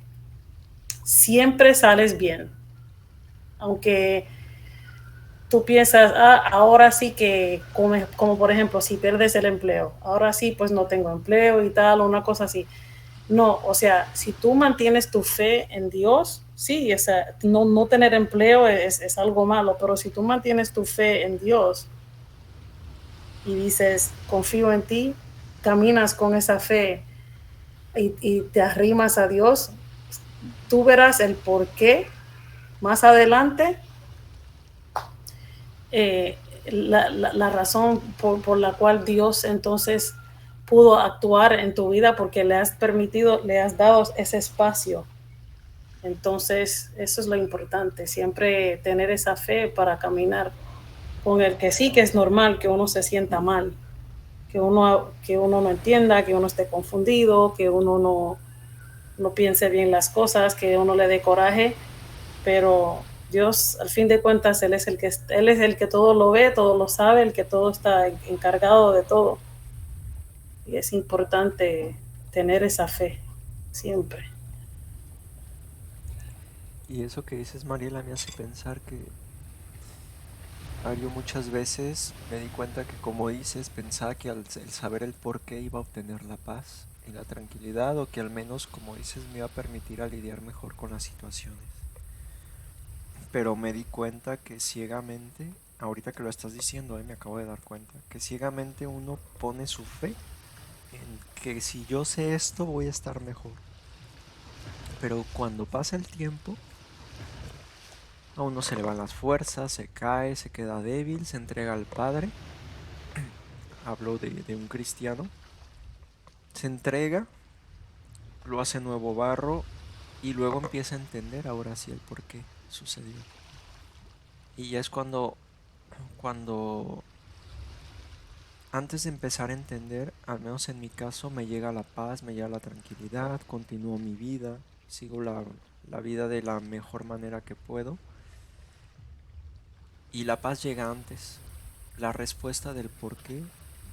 siempre sales bien. Aunque tú piensas, ahora sí que, como por ejemplo, si pierdes el empleo, ahora sí, pues no tengo empleo y tal, una cosa así. No, o sea, si tú mantienes tu fe en Dios, sí, no tener empleo es algo malo, pero si tú mantienes tu fe en Dios y dices, confío en ti, caminas con esa fe y te arrimas a Dios, tú verás el por qué más adelante la razón por la cual Dios entonces pudo actuar en tu vida, porque le has permitido, le has dado ese espacio. Entonces, eso es lo importante, siempre tener esa fe para caminar con el que sí, que es normal que uno se sienta mal, que uno no entienda, que uno esté confundido, que uno no piense bien las cosas, que uno le dé coraje, pero Dios, al fin de cuentas, Él es el que todo lo ve, todo lo sabe, el que todo está encargado de todo. Y es importante tener esa fe, siempre. Y eso que dices, Mariela, me hace pensar que yo muchas veces me di cuenta que, como dices, pensaba que al saber el por qué iba a obtener la paz y la tranquilidad, o que al menos, como dices, me iba a permitir a lidiar mejor con las situaciones. Pero me di cuenta que ciegamente, ahorita que lo estás diciendo, me acabo de dar cuenta, que ciegamente uno pone su fe en que si yo sé esto voy a estar mejor. Pero cuando pasa el tiempo, a uno se le van las fuerzas, se cae, se queda débil, se entrega al Padre. Hablo de un cristiano. Se entrega, lo hace nuevo barro y luego empieza a entender ahora sí el por qué sucedió. Y ya es cuando antes de empezar a entender, al menos en mi caso, me llega la paz, me llega la tranquilidad, continúo mi vida, sigo la vida de la mejor manera que puedo. Y la paz llega antes. La respuesta del por qué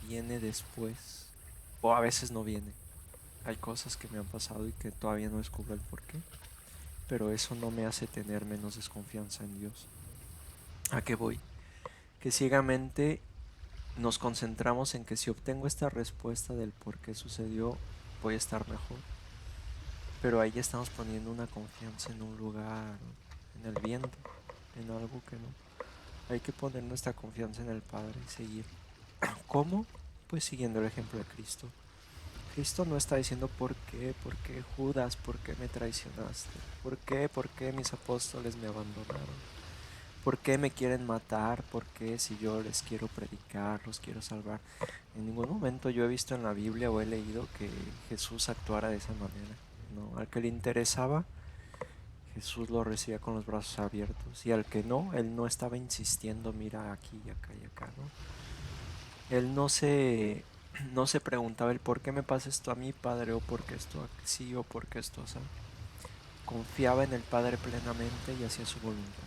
viene después. O a veces no viene. Hay cosas que me han pasado y que todavía no descubro el por qué. Pero eso no me hace tener menos desconfianza en Dios. ¿A qué voy? Que ciegamente nos concentramos en que si obtengo esta respuesta del por qué sucedió, voy a estar mejor. Pero ahí estamos poniendo una confianza en un lugar, en el viento, en algo que no. Hay que poner nuestra confianza en el Padre y seguir. ¿Cómo? Pues siguiendo el ejemplo de Cristo. Cristo no está diciendo por qué Judas, por qué me traicionaste, por qué mis apóstoles me abandonaron, por qué me quieren matar, por qué si yo les quiero predicar, los quiero salvar. En ningún momento yo he visto en la Biblia o he leído que Jesús actuara de esa manera. No, al que le interesaba, Jesús lo recibía con los brazos abiertos, y al que no, él no estaba insistiendo, mira aquí y acá y acá, ¿no? Él no se preguntaba el por qué me pasa esto a mí, Padre, o por qué esto así, o por qué esto así. Confiaba en el Padre plenamente y hacía su voluntad.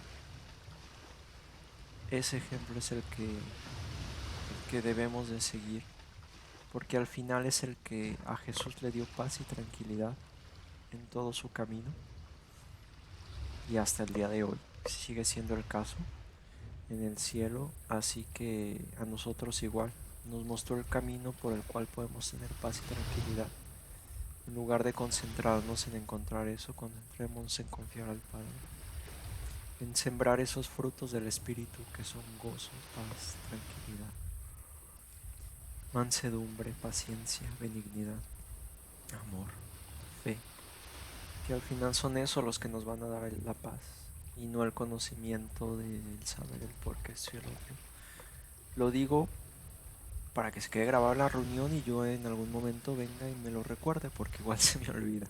Ese ejemplo es el que debemos de seguir, porque al final es el que a Jesús le dio paz y tranquilidad en todo su camino. Y hasta el día de hoy sigue siendo el caso en el cielo, así que a nosotros igual nos mostró el camino por el cual podemos tener paz y tranquilidad. En lugar de concentrarnos en encontrar eso, concentrémonos en confiar al Padre, en sembrar esos frutos del Espíritu que son gozo, paz, tranquilidad, mansedumbre, paciencia, benignidad, amor, fe, que al final son esos los que nos van a dar la paz, y no el conocimiento del saber el por qué esto y el otro. Lo digo para que se quede grabada la reunión y yo en algún momento venga y me lo recuerde, porque igual se me olvida.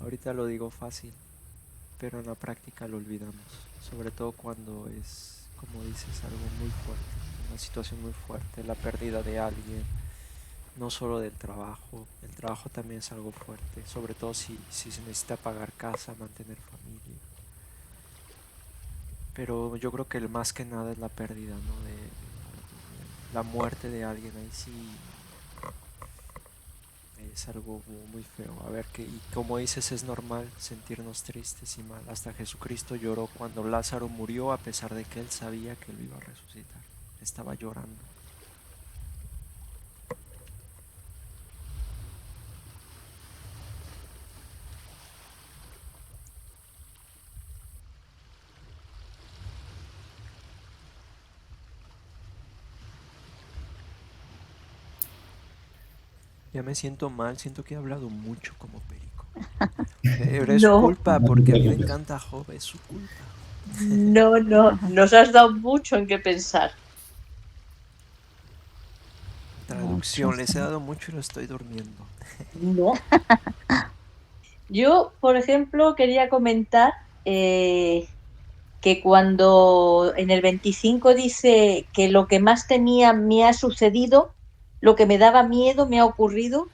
Ahorita lo digo fácil, pero en la práctica lo olvidamos, sobre todo cuando es, como dices, algo muy fuerte, una situación muy fuerte, la pérdida de alguien. No solo del trabajo, el trabajo también es algo fuerte, sobre todo si se necesita pagar casa, mantener familia. Pero yo creo que el más que nada es la pérdida, ¿no? De la muerte de alguien. Ahí sí es algo muy feo. A ver, y como dices, es normal sentirnos tristes y mal. Hasta Jesucristo lloró cuando Lázaro murió, a pesar de que él sabía que lo iba a resucitar. Estaba llorando. Ya me siento mal, siento que he hablado mucho como perico. Pero es su culpa, porque a mí me encanta Job, es su culpa. No, nos has dado mucho en qué pensar. traducción, les he dado mucho y lo estoy durmiendo. No. Yo, por ejemplo, quería comentar que cuando en el 25 dice que lo que más temía me ha sucedido, lo que me daba miedo me ha ocurrido,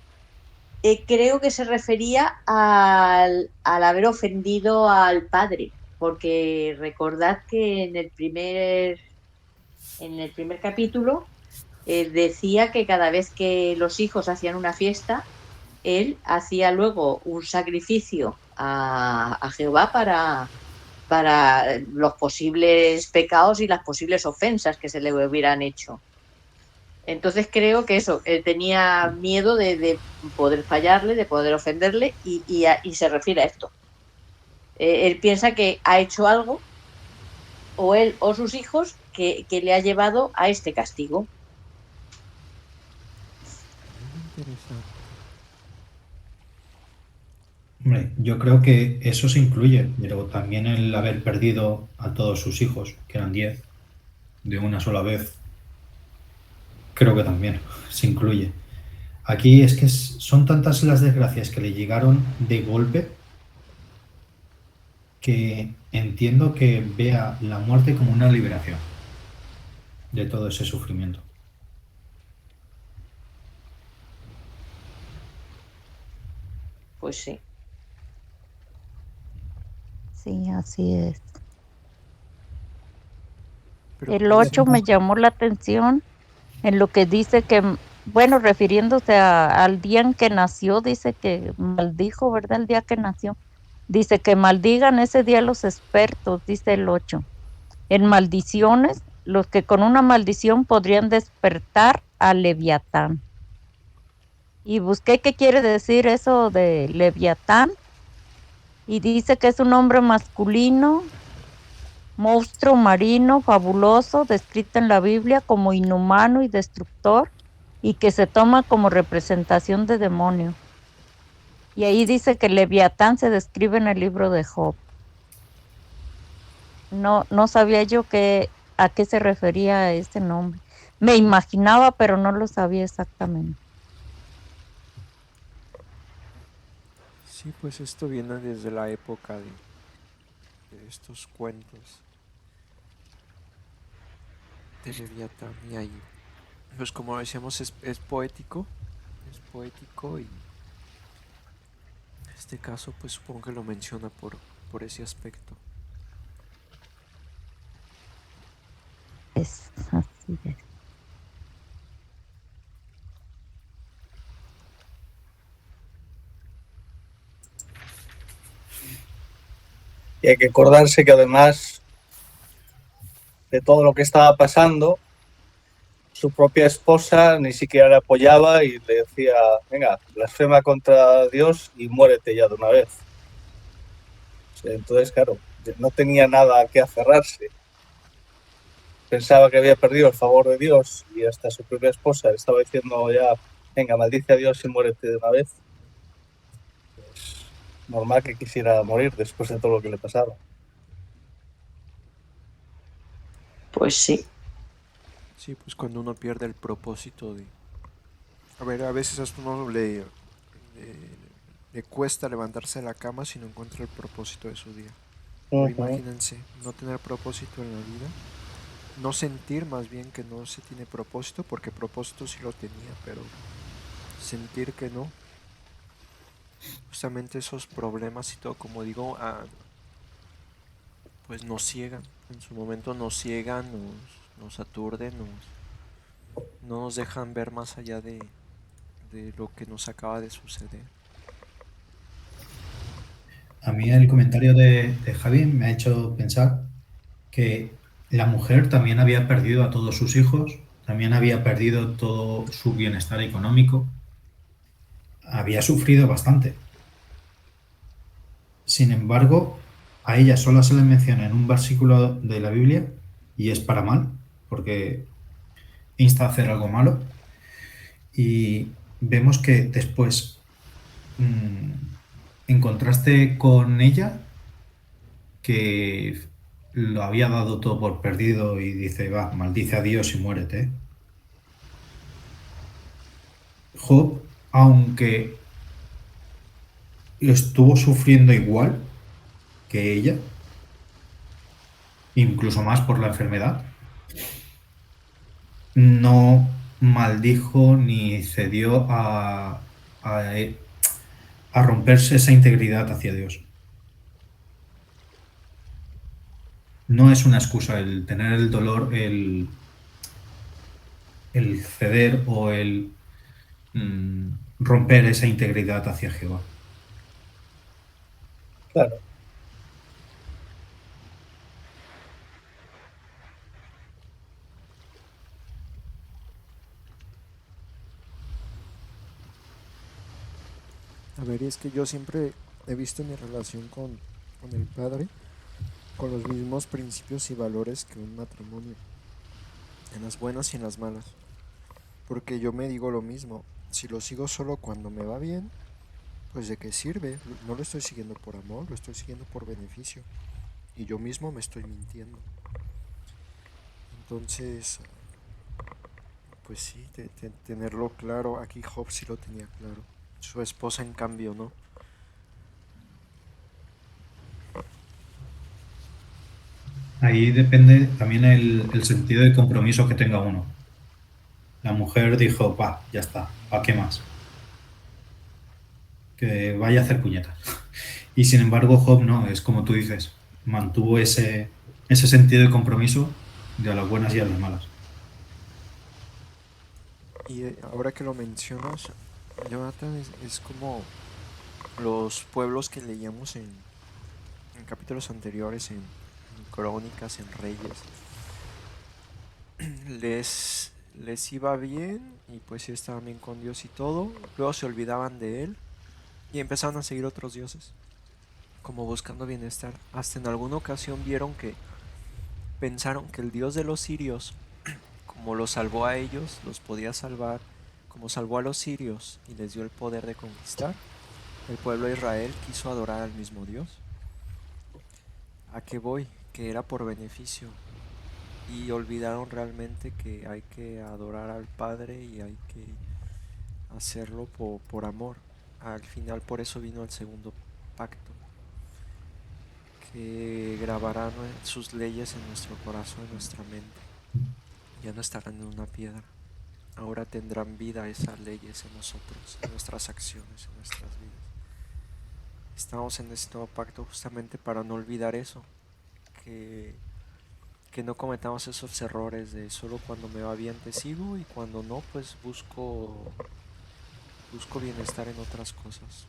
creo que se refería al haber ofendido al padre, porque recordad que en el primer capítulo decía que cada vez que los hijos hacían una fiesta, él hacía luego un sacrificio a Jehová para los posibles pecados y las posibles ofensas que se le hubieran hecho. Entonces creo que eso, él tenía miedo de poder fallarle, de poder ofenderle y se refiere a esto. Él piensa que ha hecho algo, o él o sus hijos, que le ha llevado a este castigo. Muy interesante. Hombre, yo creo que eso se incluye, pero también el haber perdido a todos sus hijos, que eran 10, de una sola vez, creo que también se incluye. Aquí es que son tantas las desgracias que le llegaron de golpe que entiendo que vea la muerte como una liberación de todo ese sufrimiento. Pues sí. Sí, así es. Pero El pues, 8 me llamó la atención en lo que dice que, bueno, refiriéndose al día en que nació, dice que maldijo, ¿verdad? El día que nació. Dice que maldigan ese día los expertos, dice el 8. En maldiciones, los que con una maldición podrían despertar al Leviatán. Y busqué qué quiere decir eso de Leviatán. Y dice que es un hombre masculino, monstruo marino fabuloso, descrito en la Biblia como inhumano y destructor, y que se toma como representación de demonio. Y ahí dice que Leviatán se describe en el libro de Job. No sabía yo a qué se refería ese nombre. Me imaginaba, pero no lo sabía exactamente. sí, pues esto viene desde la época de estos cuentos de Leviatán y ahí, pues como decíamos, es poético y en este caso pues supongo que lo menciona por ese aspecto. Es así es. Y hay que acordarse que además de todo lo que estaba pasando, su propia esposa ni siquiera le apoyaba y le decía, venga, blasfema contra Dios y muérete ya de una vez. Entonces, claro, no tenía nada a qué aferrarse. Pensaba que había perdido el favor de Dios y hasta su propia esposa le estaba diciendo ya, venga, maldice a Dios y muérete de una vez. Pues normal que quisiera morir después de todo lo que le pasaba. Pues sí. Sí, pues cuando uno pierde el propósito de... A ver, a veces hasta uno le cuesta levantarse de la cama si no encuentra el propósito de su día. Pero imagínense, no tener propósito en la vida, no sentir más bien que no se tiene propósito, porque propósito sí lo tenía, pero sentir que no. Justamente esos problemas y todo, como digo, pues nos ciegan. En su momento nos ciegan, nos aturden, no nos dejan ver más allá de lo que nos acaba de suceder. A mí el comentario de Javi me ha hecho pensar que la mujer también había perdido a todos sus hijos, también había perdido todo su bienestar económico, había sufrido bastante. Sin embargo, a ella solo se le menciona en un versículo de la Biblia y es para mal, porque insta a hacer algo malo. Y vemos que después, en contraste con ella, que lo había dado todo por perdido y dice, va, maldice a Dios y muérete. Job, aunque estuvo sufriendo igual que ella, incluso más por la enfermedad, no maldijo ni cedió a romperse esa integridad hacia Dios. No es una excusa el tener el dolor, el ceder o el romper esa integridad hacia Jehová. Claro. A ver, es que yo siempre he visto mi relación con el padre con los mismos principios y valores que un matrimonio, en las buenas y en las malas. Porque yo me digo lo mismo, si lo sigo solo cuando me va bien, pues de qué sirve, no lo estoy siguiendo por amor, lo estoy siguiendo por beneficio. Y yo mismo me estoy mintiendo. Entonces, pues sí, tenerlo claro, aquí Job sí lo tenía claro. Su esposa en cambio no. Ahí depende también el sentido de compromiso que tenga uno. La mujer dijo, va, ya está, ¿para qué más? Que vaya a hacer puñetas. Y sin embargo, Job no, es como tú dices, mantuvo ese sentido de compromiso de a las buenas y a las malas. Y ahora que lo mencionas, Jonathan, es como los pueblos que leíamos en capítulos anteriores, en Crónicas, en Reyes. Les iba bien y pues sí estaban bien con Dios y todo. Luego se olvidaban de él y empezaron a seguir otros dioses, como buscando bienestar. Hasta en alguna ocasión vieron que pensaron que el dios de los sirios, como los salvó a ellos, los podía salvar, como salvó a los sirios y les dio el poder de conquistar. El pueblo de Israel quiso adorar al mismo Dios. ¿A qué voy? Que era por beneficio. Y olvidaron realmente que hay que adorar al Padre y hay que hacerlo por amor. Al final por eso vino el segundo pacto, que grabará sus leyes en nuestro corazón, en nuestra mente. Ya no estarán en una piedra. Ahora tendrán vida esas leyes en nosotros, en nuestras acciones, en nuestras vidas. Estamos en este nuevo pacto justamente para no olvidar eso, que no cometamos esos errores de solo cuando me va bien te sigo y cuando no pues busco bienestar en otras cosas.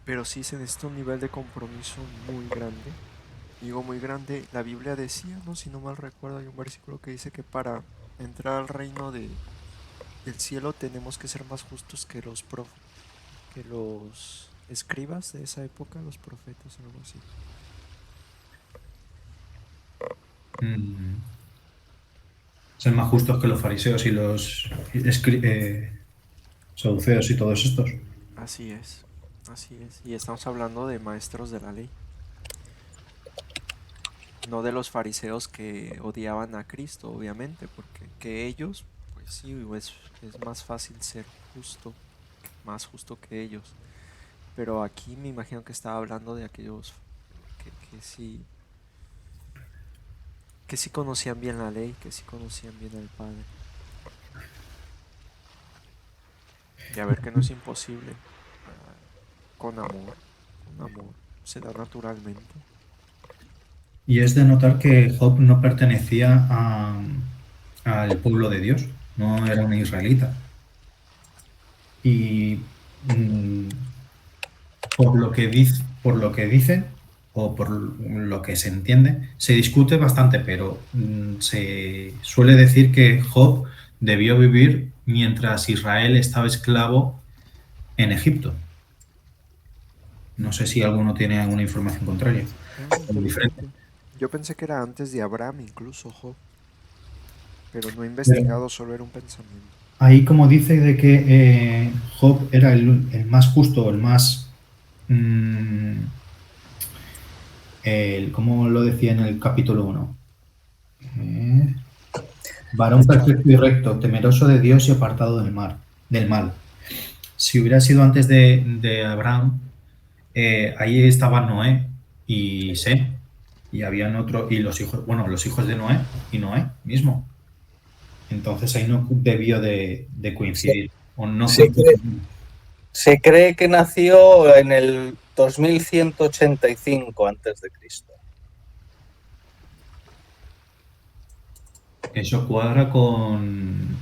Pero sí se necesita un nivel de compromiso muy grande. Digo muy grande, la Biblia decía, no, si no mal recuerdo, hay un versículo que dice que para entrar al reino del cielo tenemos que ser más justos que los escribas de esa época, los profetas, algo así. Ser más justos que los fariseos y los saduceos y todos estos. Así es, así es. Y estamos hablando de maestros de la ley. No de los fariseos que odiaban a Cristo, obviamente, porque que ellos, pues sí, es más fácil ser justo, más justo que ellos. Pero aquí me imagino que estaba hablando de aquellos que sí conocían bien la ley, que sí conocían bien al Padre. Y a ver que no es imposible. Con amor, se da naturalmente. Y es de notar que Job no pertenecía al pueblo de Dios, no era un israelita. Y por lo que dicen, o por lo que se entiende, se discute bastante, pero se suele decir que Job debió vivir mientras Israel estaba esclavo en Egipto. No sé si alguno tiene alguna información contraria o diferente. Yo pensé que era antes de Abraham, incluso Job, pero no he Pero investigado, solo era un pensamiento. ahí como dice de que Job era el más justo, el más... ¿cómo lo decía en el capítulo 1? Varón perfecto y recto, temeroso de Dios y apartado del mal. Si hubiera sido antes de Abraham, ahí estaban Noé y Sem, y habían otro, y los hijos de Noé y Noé mismo. Entonces ahí no debió de coincidir. O no Se cree, se cree que nació en el 2185 antes de Cristo. Eso cuadra con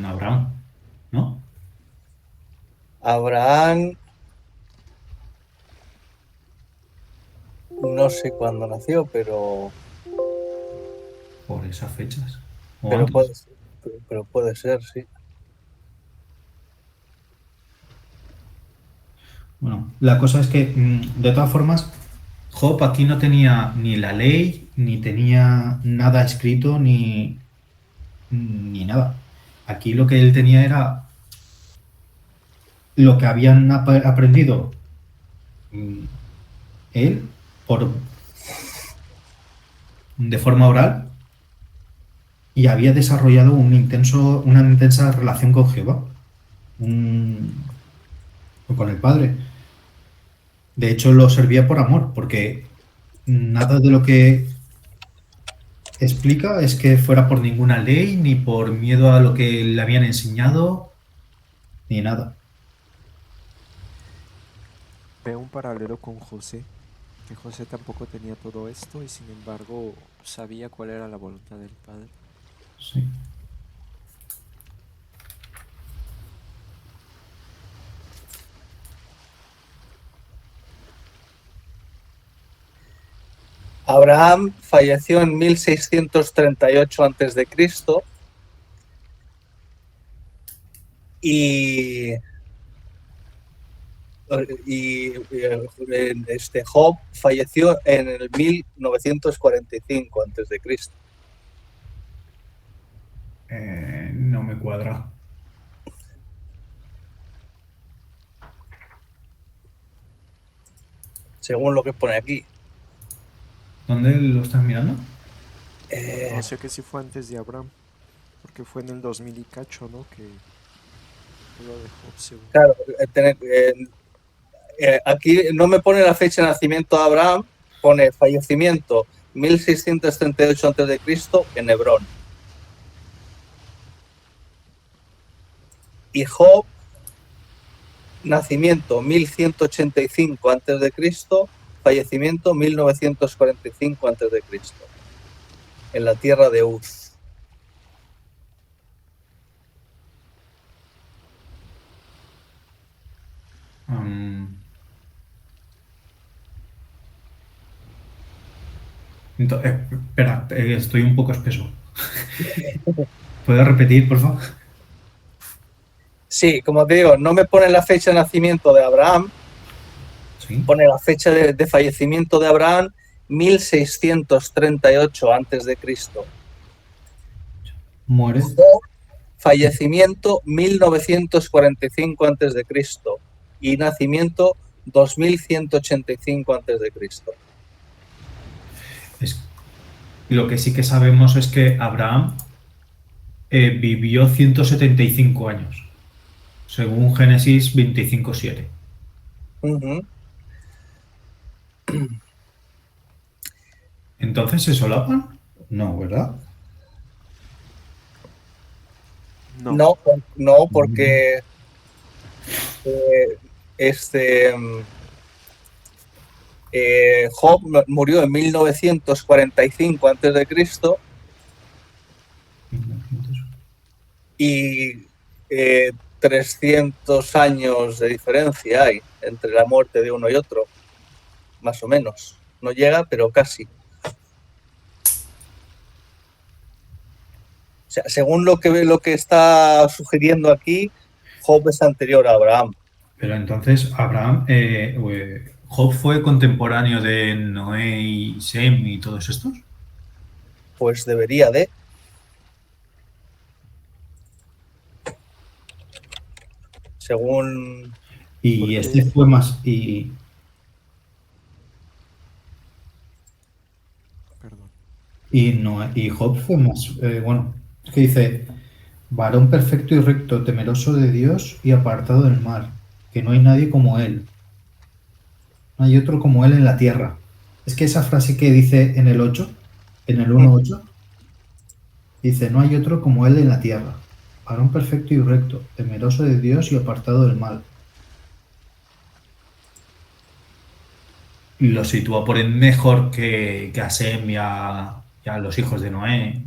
Abraham, ¿no? Abraham, no sé cuándo nació, pero Por esas fechas. O antes. puede ser, sí. Bueno, la cosa es que, de todas formas, Job aquí no tenía ni la ley, ni tenía nada escrito, ni nada. Aquí lo que él tenía era lo que habían aprendido él de forma oral y había desarrollado una intensa relación con Jehová, o con el Padre. De hecho, lo servía por amor, porque nada de lo que explica es que fuera por ninguna ley, ni por miedo a lo que le habían enseñado, ni nada. Veo un paralelo con José, que José tampoco tenía todo esto y sin embargo sabía cuál era la voluntad del Padre. Sí. Abraham falleció en 1638 antes de Cristo y Job falleció en el 1945 antes de Cristo. No me cuadra. Según lo que pone aquí. ¿Dónde lo estás mirando? No sé que si fue antes de Abraham, porque fue en el 2000 y cacho, ¿no? Que lo de Job según. Claro, aquí no me pone la fecha de nacimiento de Abraham, pone fallecimiento 1638 a.C. en Hebrón. Y Job, nacimiento 1185 a.C., fallecimiento 1945 a.C., en la tierra de Uz. Espera, estoy un poco espeso. ¿Puedes repetir, por favor? Sí, como te digo, no me pone la fecha de nacimiento de Abraham, Sí. pone la fecha de fallecimiento de Abraham 1638 a.C. Muere. Fallecimiento 1945 a.C. y nacimiento 2185 a.C. Lo que sí que sabemos es que Abraham vivió 175 años, según Génesis 25:7. Uh-huh. ¿Entonces se solapan? No, ¿verdad? No, porque Job murió en 1945 a.C. y 300 años de diferencia hay entre la muerte de uno y otro, más o menos. No llega, pero casi. O sea, según lo que está sugiriendo aquí, Job es anterior a Abraham. Pero entonces Abraham, Job fue contemporáneo de Noé y Sem y todos estos. Pues debería de. Según. Y este fue más. Perdón. Y Job fue más. Bueno, Es que dice, varón perfecto y recto, temeroso de Dios y apartado del mal, que no hay nadie como él. No hay otro como él en la tierra. Es que esa frase que dice en el 8, en el 1.8, dice, no hay otro como él en la tierra. Varón perfecto y recto, temeroso de Dios y apartado del mal. Y lo sitúa por el mejor que a Sem y a los hijos de Noé,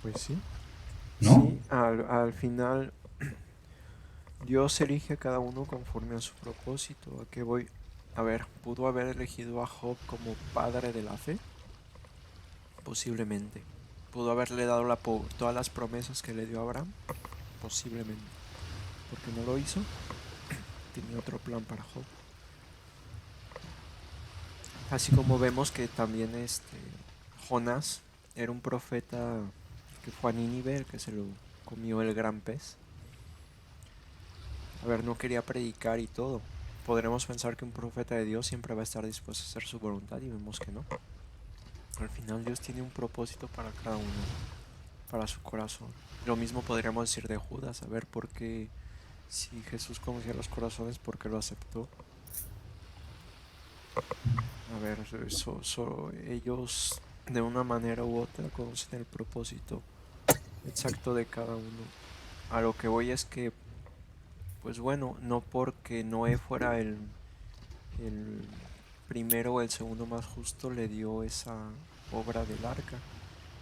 Pues sí. ¿no? Sí, al final Dios elige a cada uno conforme a su propósito. ¿A qué voy? A ver, ¿pudo haber elegido a Job como padre de la fe? Posiblemente. ¿Pudo haberle dado todas las promesas que le dio a Abraham? Posiblemente. ¿Por qué no lo hizo? Tenía otro plan para Job. Así como vemos que también Jonás era un profeta que fue a Nínive, el que se lo comió el gran pez. A ver, no quería predicar y todo. Podremos pensar que un profeta de Dios siempre va a estar dispuesto a hacer su voluntad y vemos que no. Al final Dios tiene un propósito para cada uno, para su corazón. Lo mismo podríamos decir de Judas. A ver, ¿por qué si Jesús conocía los corazones, por qué lo aceptó? A ver, ellos de una manera u otra conocen el propósito exacto de cada uno. A lo que voy es que, pues bueno, no porque Noé fuera el primero o el segundo más justo le dio esa obra del arca.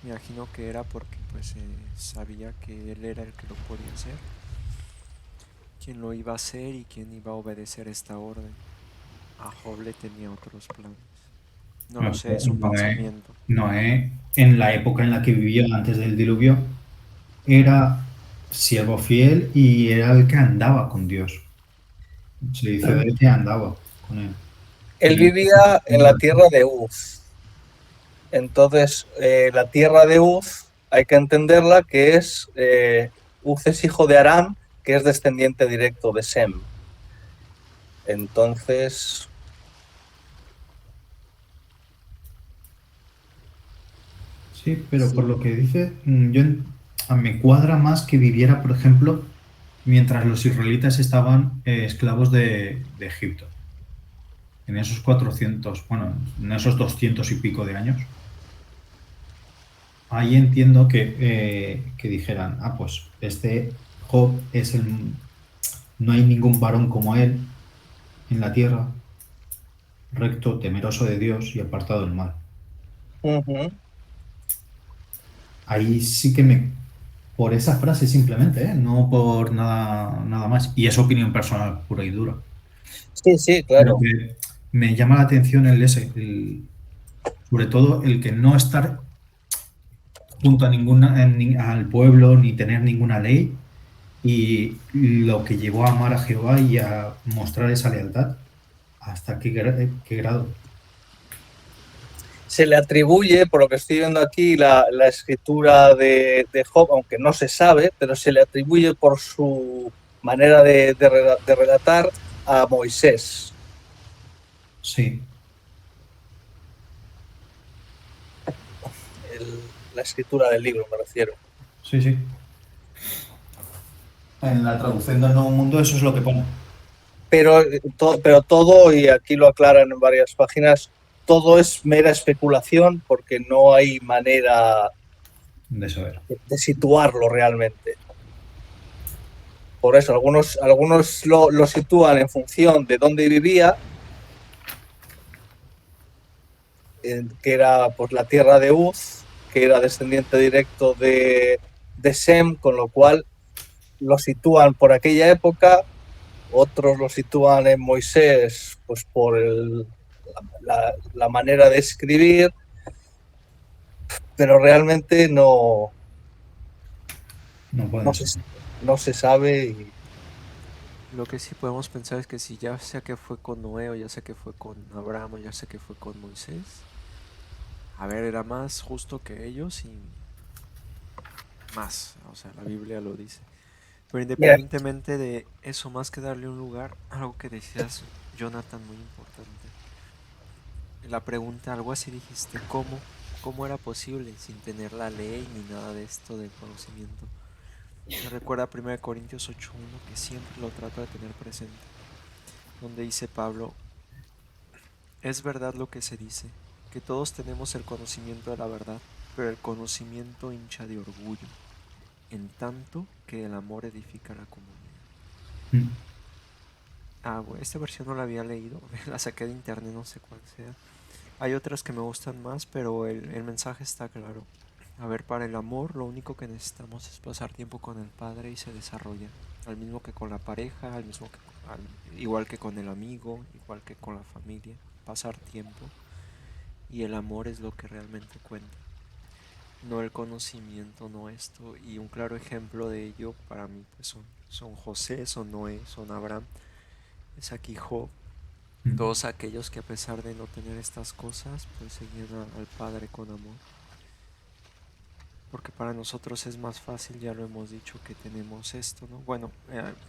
Me imagino que era porque pues sabía que él era el que lo podía hacer, quien lo iba a hacer y quien iba a obedecer esta orden. A Job le tenía otros planes. No lo sé, es un pensamiento. Noé, en la época en la que vivía antes del diluvio, era siervo fiel y era el que andaba con Dios. Se dice de él que andaba con él. Él vivía en la tierra de Uz. Entonces, la tierra de Uz hay que entenderla que es... Uz es hijo de Aram, que es descendiente directo de Sem. Entonces... Sí, pero por lo que dice, me cuadra más que viviera, por ejemplo, mientras los israelitas estaban esclavos de Egipto. En esos 400, bueno, en esos 200 y pico de años. Ahí entiendo que dijeran, pues Job es no hay ningún varón como él en la tierra, recto, temeroso de Dios y apartado del mal. Ahí sí que por esa frase simplemente, no por nada más. Y es opinión personal pura y dura. Sí, sí, Pero claro. que me llama la atención sobre todo el que no estar junto a al pueblo ni tener ninguna ley y lo que llevó a amar a Jehová y a mostrar esa lealtad. ¿Hasta qué grado? Se le atribuye, por lo que estoy viendo aquí, la escritura de Job, aunque no se sabe, pero se le atribuye por su manera de relatar a Moisés. Sí. La escritura del libro, me refiero. Sí, sí. En la traducción del Nuevo Mundo eso es lo que pone. Pero todo, y aquí lo aclaran en varias páginas, todo es mera especulación porque no hay manera de saber, de situarlo realmente. Por eso, algunos lo sitúan en función de dónde vivía, que era pues, la tierra de Uz, que era descendiente directo de Sem, con lo cual lo sitúan por aquella época. Otros lo sitúan en Moisés, pues por la manera de escribir, pero realmente no se sabe. Y... Lo que sí podemos pensar es que si ya sea que fue con Noé, o ya sea que fue con Abraham, o ya sea que fue con Moisés, a ver, era más justo que ellos y más, o sea, la Biblia lo dice. Pero independientemente de eso, más que darle un lugar, algo que decías, Jonathan, muy importante. La pregunta, algo así dijiste, ¿cómo ¿Cómo era posible sin tener la ley ni nada de esto del conocimiento? Me recuerda a 1 Corintios 8:1, que siempre lo trato de tener presente, donde dice Pablo: es verdad lo que se dice, que todos tenemos el conocimiento de la verdad, pero el conocimiento hincha de orgullo, en tanto que el amor edifica la comunidad. Bueno, esta versión no la había leído, la saqué de internet, no sé cuál sea. Hay otras que me gustan más, pero el mensaje está claro. A ver, para el amor lo único que necesitamos es pasar tiempo con el Padre y se desarrolla. Al mismo que con la pareja, igual que con el amigo, igual que con la familia. Pasar tiempo. Y el amor es lo que realmente cuenta. No el conocimiento, no esto. Y un claro ejemplo de ello para mí pues son José, son Noé, son Abraham. Es aquí Job. Todos aquellos que a pesar de no tener estas cosas, pues seguían al Padre con amor. Porque para nosotros es más fácil, ya lo hemos dicho, que tenemos esto, ¿no? Bueno,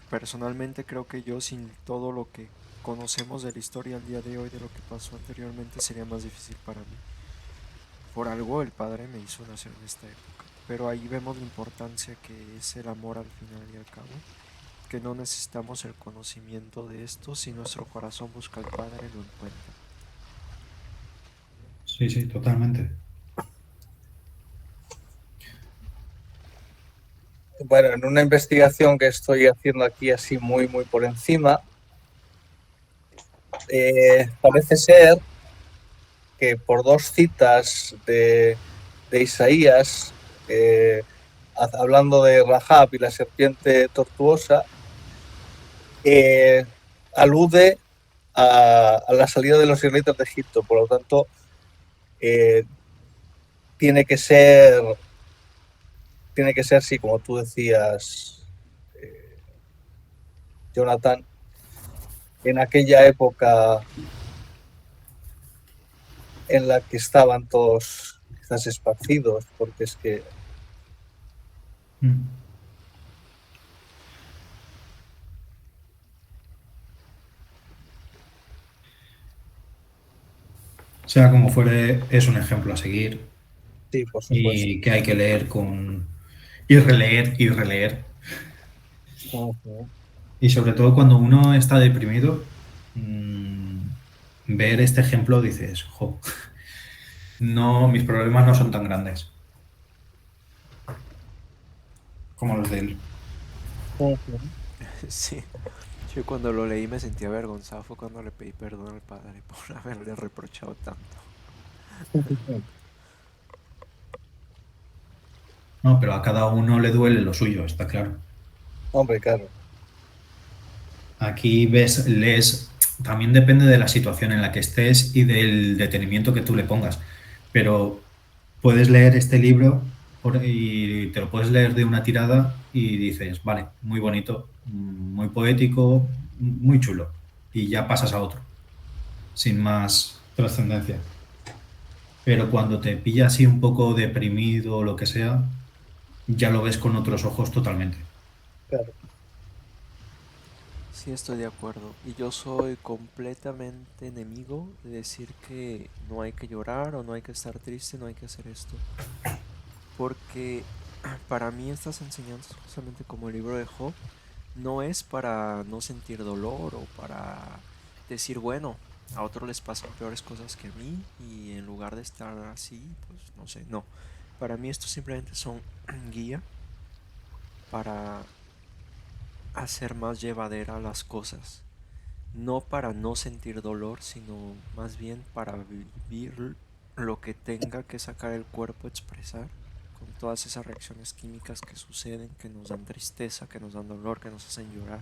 personalmente creo que yo sin todo lo que conocemos de la historia al día de hoy, de lo que pasó anteriormente, sería más difícil para mí. Por algo el Padre me hizo nacer en esta época. Pero ahí vemos la importancia que es el amor al final y al cabo. Que no necesitamos el conocimiento de esto, si nuestro corazón busca al Padre, lo encuentra. Sí, sí, totalmente. Bueno, en una investigación que estoy haciendo aquí así muy por encima, parece ser que por 2 citas de Isaías, hablando de Rahab y la serpiente tortuosa, alude a la salida de los israelitas de Egipto. Por lo tanto, tiene que ser, sí, como tú decías, Jonathan, en aquella época en la que estaban todos quizás esparcidos, porque es que sea como fuere, es un ejemplo a seguir. sí, por supuesto. Y que hay que leer y releer y releer. Y sobre todo cuando uno está deprimido, ver este ejemplo dices, jo, no, mis problemas no son tan grandes como los de él. Sí, yo cuando lo leí me sentí avergonzado, fue cuando le pedí perdón al Padre por haberle reprochado tanto. No, pero a cada uno le duele lo suyo, está claro. Hombre, claro. Aquí lees, también depende de la situación en la que estés y del detenimiento que tú le pongas, pero puedes leer este libro y te lo puedes leer de una tirada y dices, vale, muy bonito, muy poético, muy chulo, y ya pasas a otro, sin más trascendencia. Pero cuando te pilla así un poco deprimido o lo que sea, ya lo ves con otros ojos totalmente. Claro. Sí, estoy de acuerdo. Y yo soy completamente enemigo de decir que no hay que llorar o no hay que estar triste, no hay que hacer esto. Porque para mí estas enseñanzas, justamente como el libro de Job, no es para no sentir dolor o para decir, bueno, a otros les pasan peores cosas que a mí y en lugar de estar así, pues no sé, no. Para mí esto simplemente son guía para hacer más llevadera las cosas. No para no sentir dolor, sino más bien para vivir lo que tenga que sacar el cuerpo, expresar, con todas esas reacciones químicas que suceden, que nos dan tristeza, que nos dan dolor, que nos hacen llorar,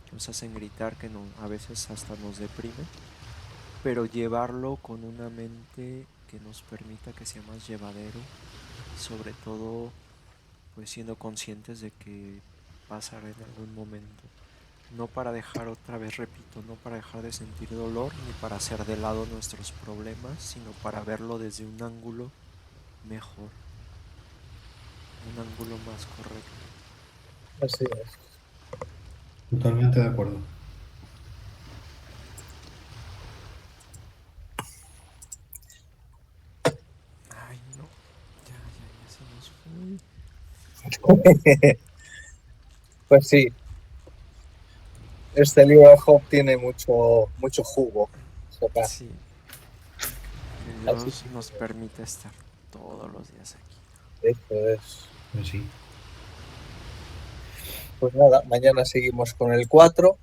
que nos hacen gritar, que a veces hasta nos deprimen, pero llevarlo con una mente que nos permita que sea más llevadero, sobre todo pues siendo conscientes de que pasará en algún momento. No para dejar, otra vez repito, no para dejar de sentir dolor ni para hacer de lado nuestros problemas, sino para verlo desde un ángulo mejor, un ángulo más correcto. Así es. Totalmente de acuerdo. Ay, Pues sí, este libro de Job tiene mucho jugo. Sepa. Sí. Que Así Dios sí. nos permite estar todos los días aquí. Eso es. Pues sí. Pues nada, mañana seguimos con el 4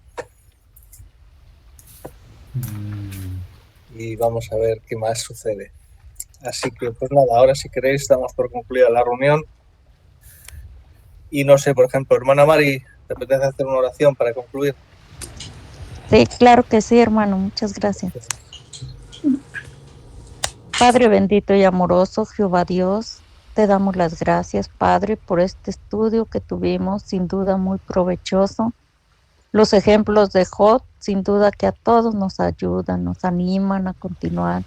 y vamos a ver qué más sucede. Así que, pues nada, ahora si queréis damos por concluida la reunión. Y no sé, por ejemplo, hermana Mari, ¿te apetece hacer una oración para concluir? Sí, claro que sí, hermano. Muchas gracias. Padre bendito y amoroso, Jehová Dios, te damos las gracias, Padre, por este estudio que tuvimos, sin duda muy provechoso. Los ejemplos de Job, sin duda que a todos nos ayudan, nos animan a continuar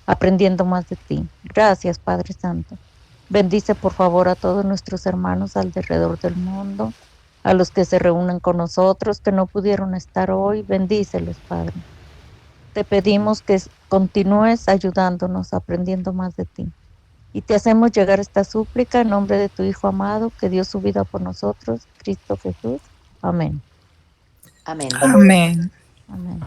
aprendiendo más de ti. Gracias, Padre Santo. Bendice, por favor, a todos nuestros hermanos alrededor del mundo, a los que se reúnen con nosotros, que no pudieron estar hoy. Bendícelos, Padre. Te pedimos que continúes ayudándonos, aprendiendo más de ti. Y te hacemos llegar esta súplica en nombre de tu Hijo amado, que dio su vida por nosotros, Cristo Jesús. Amén. Amén. Amén. Amén.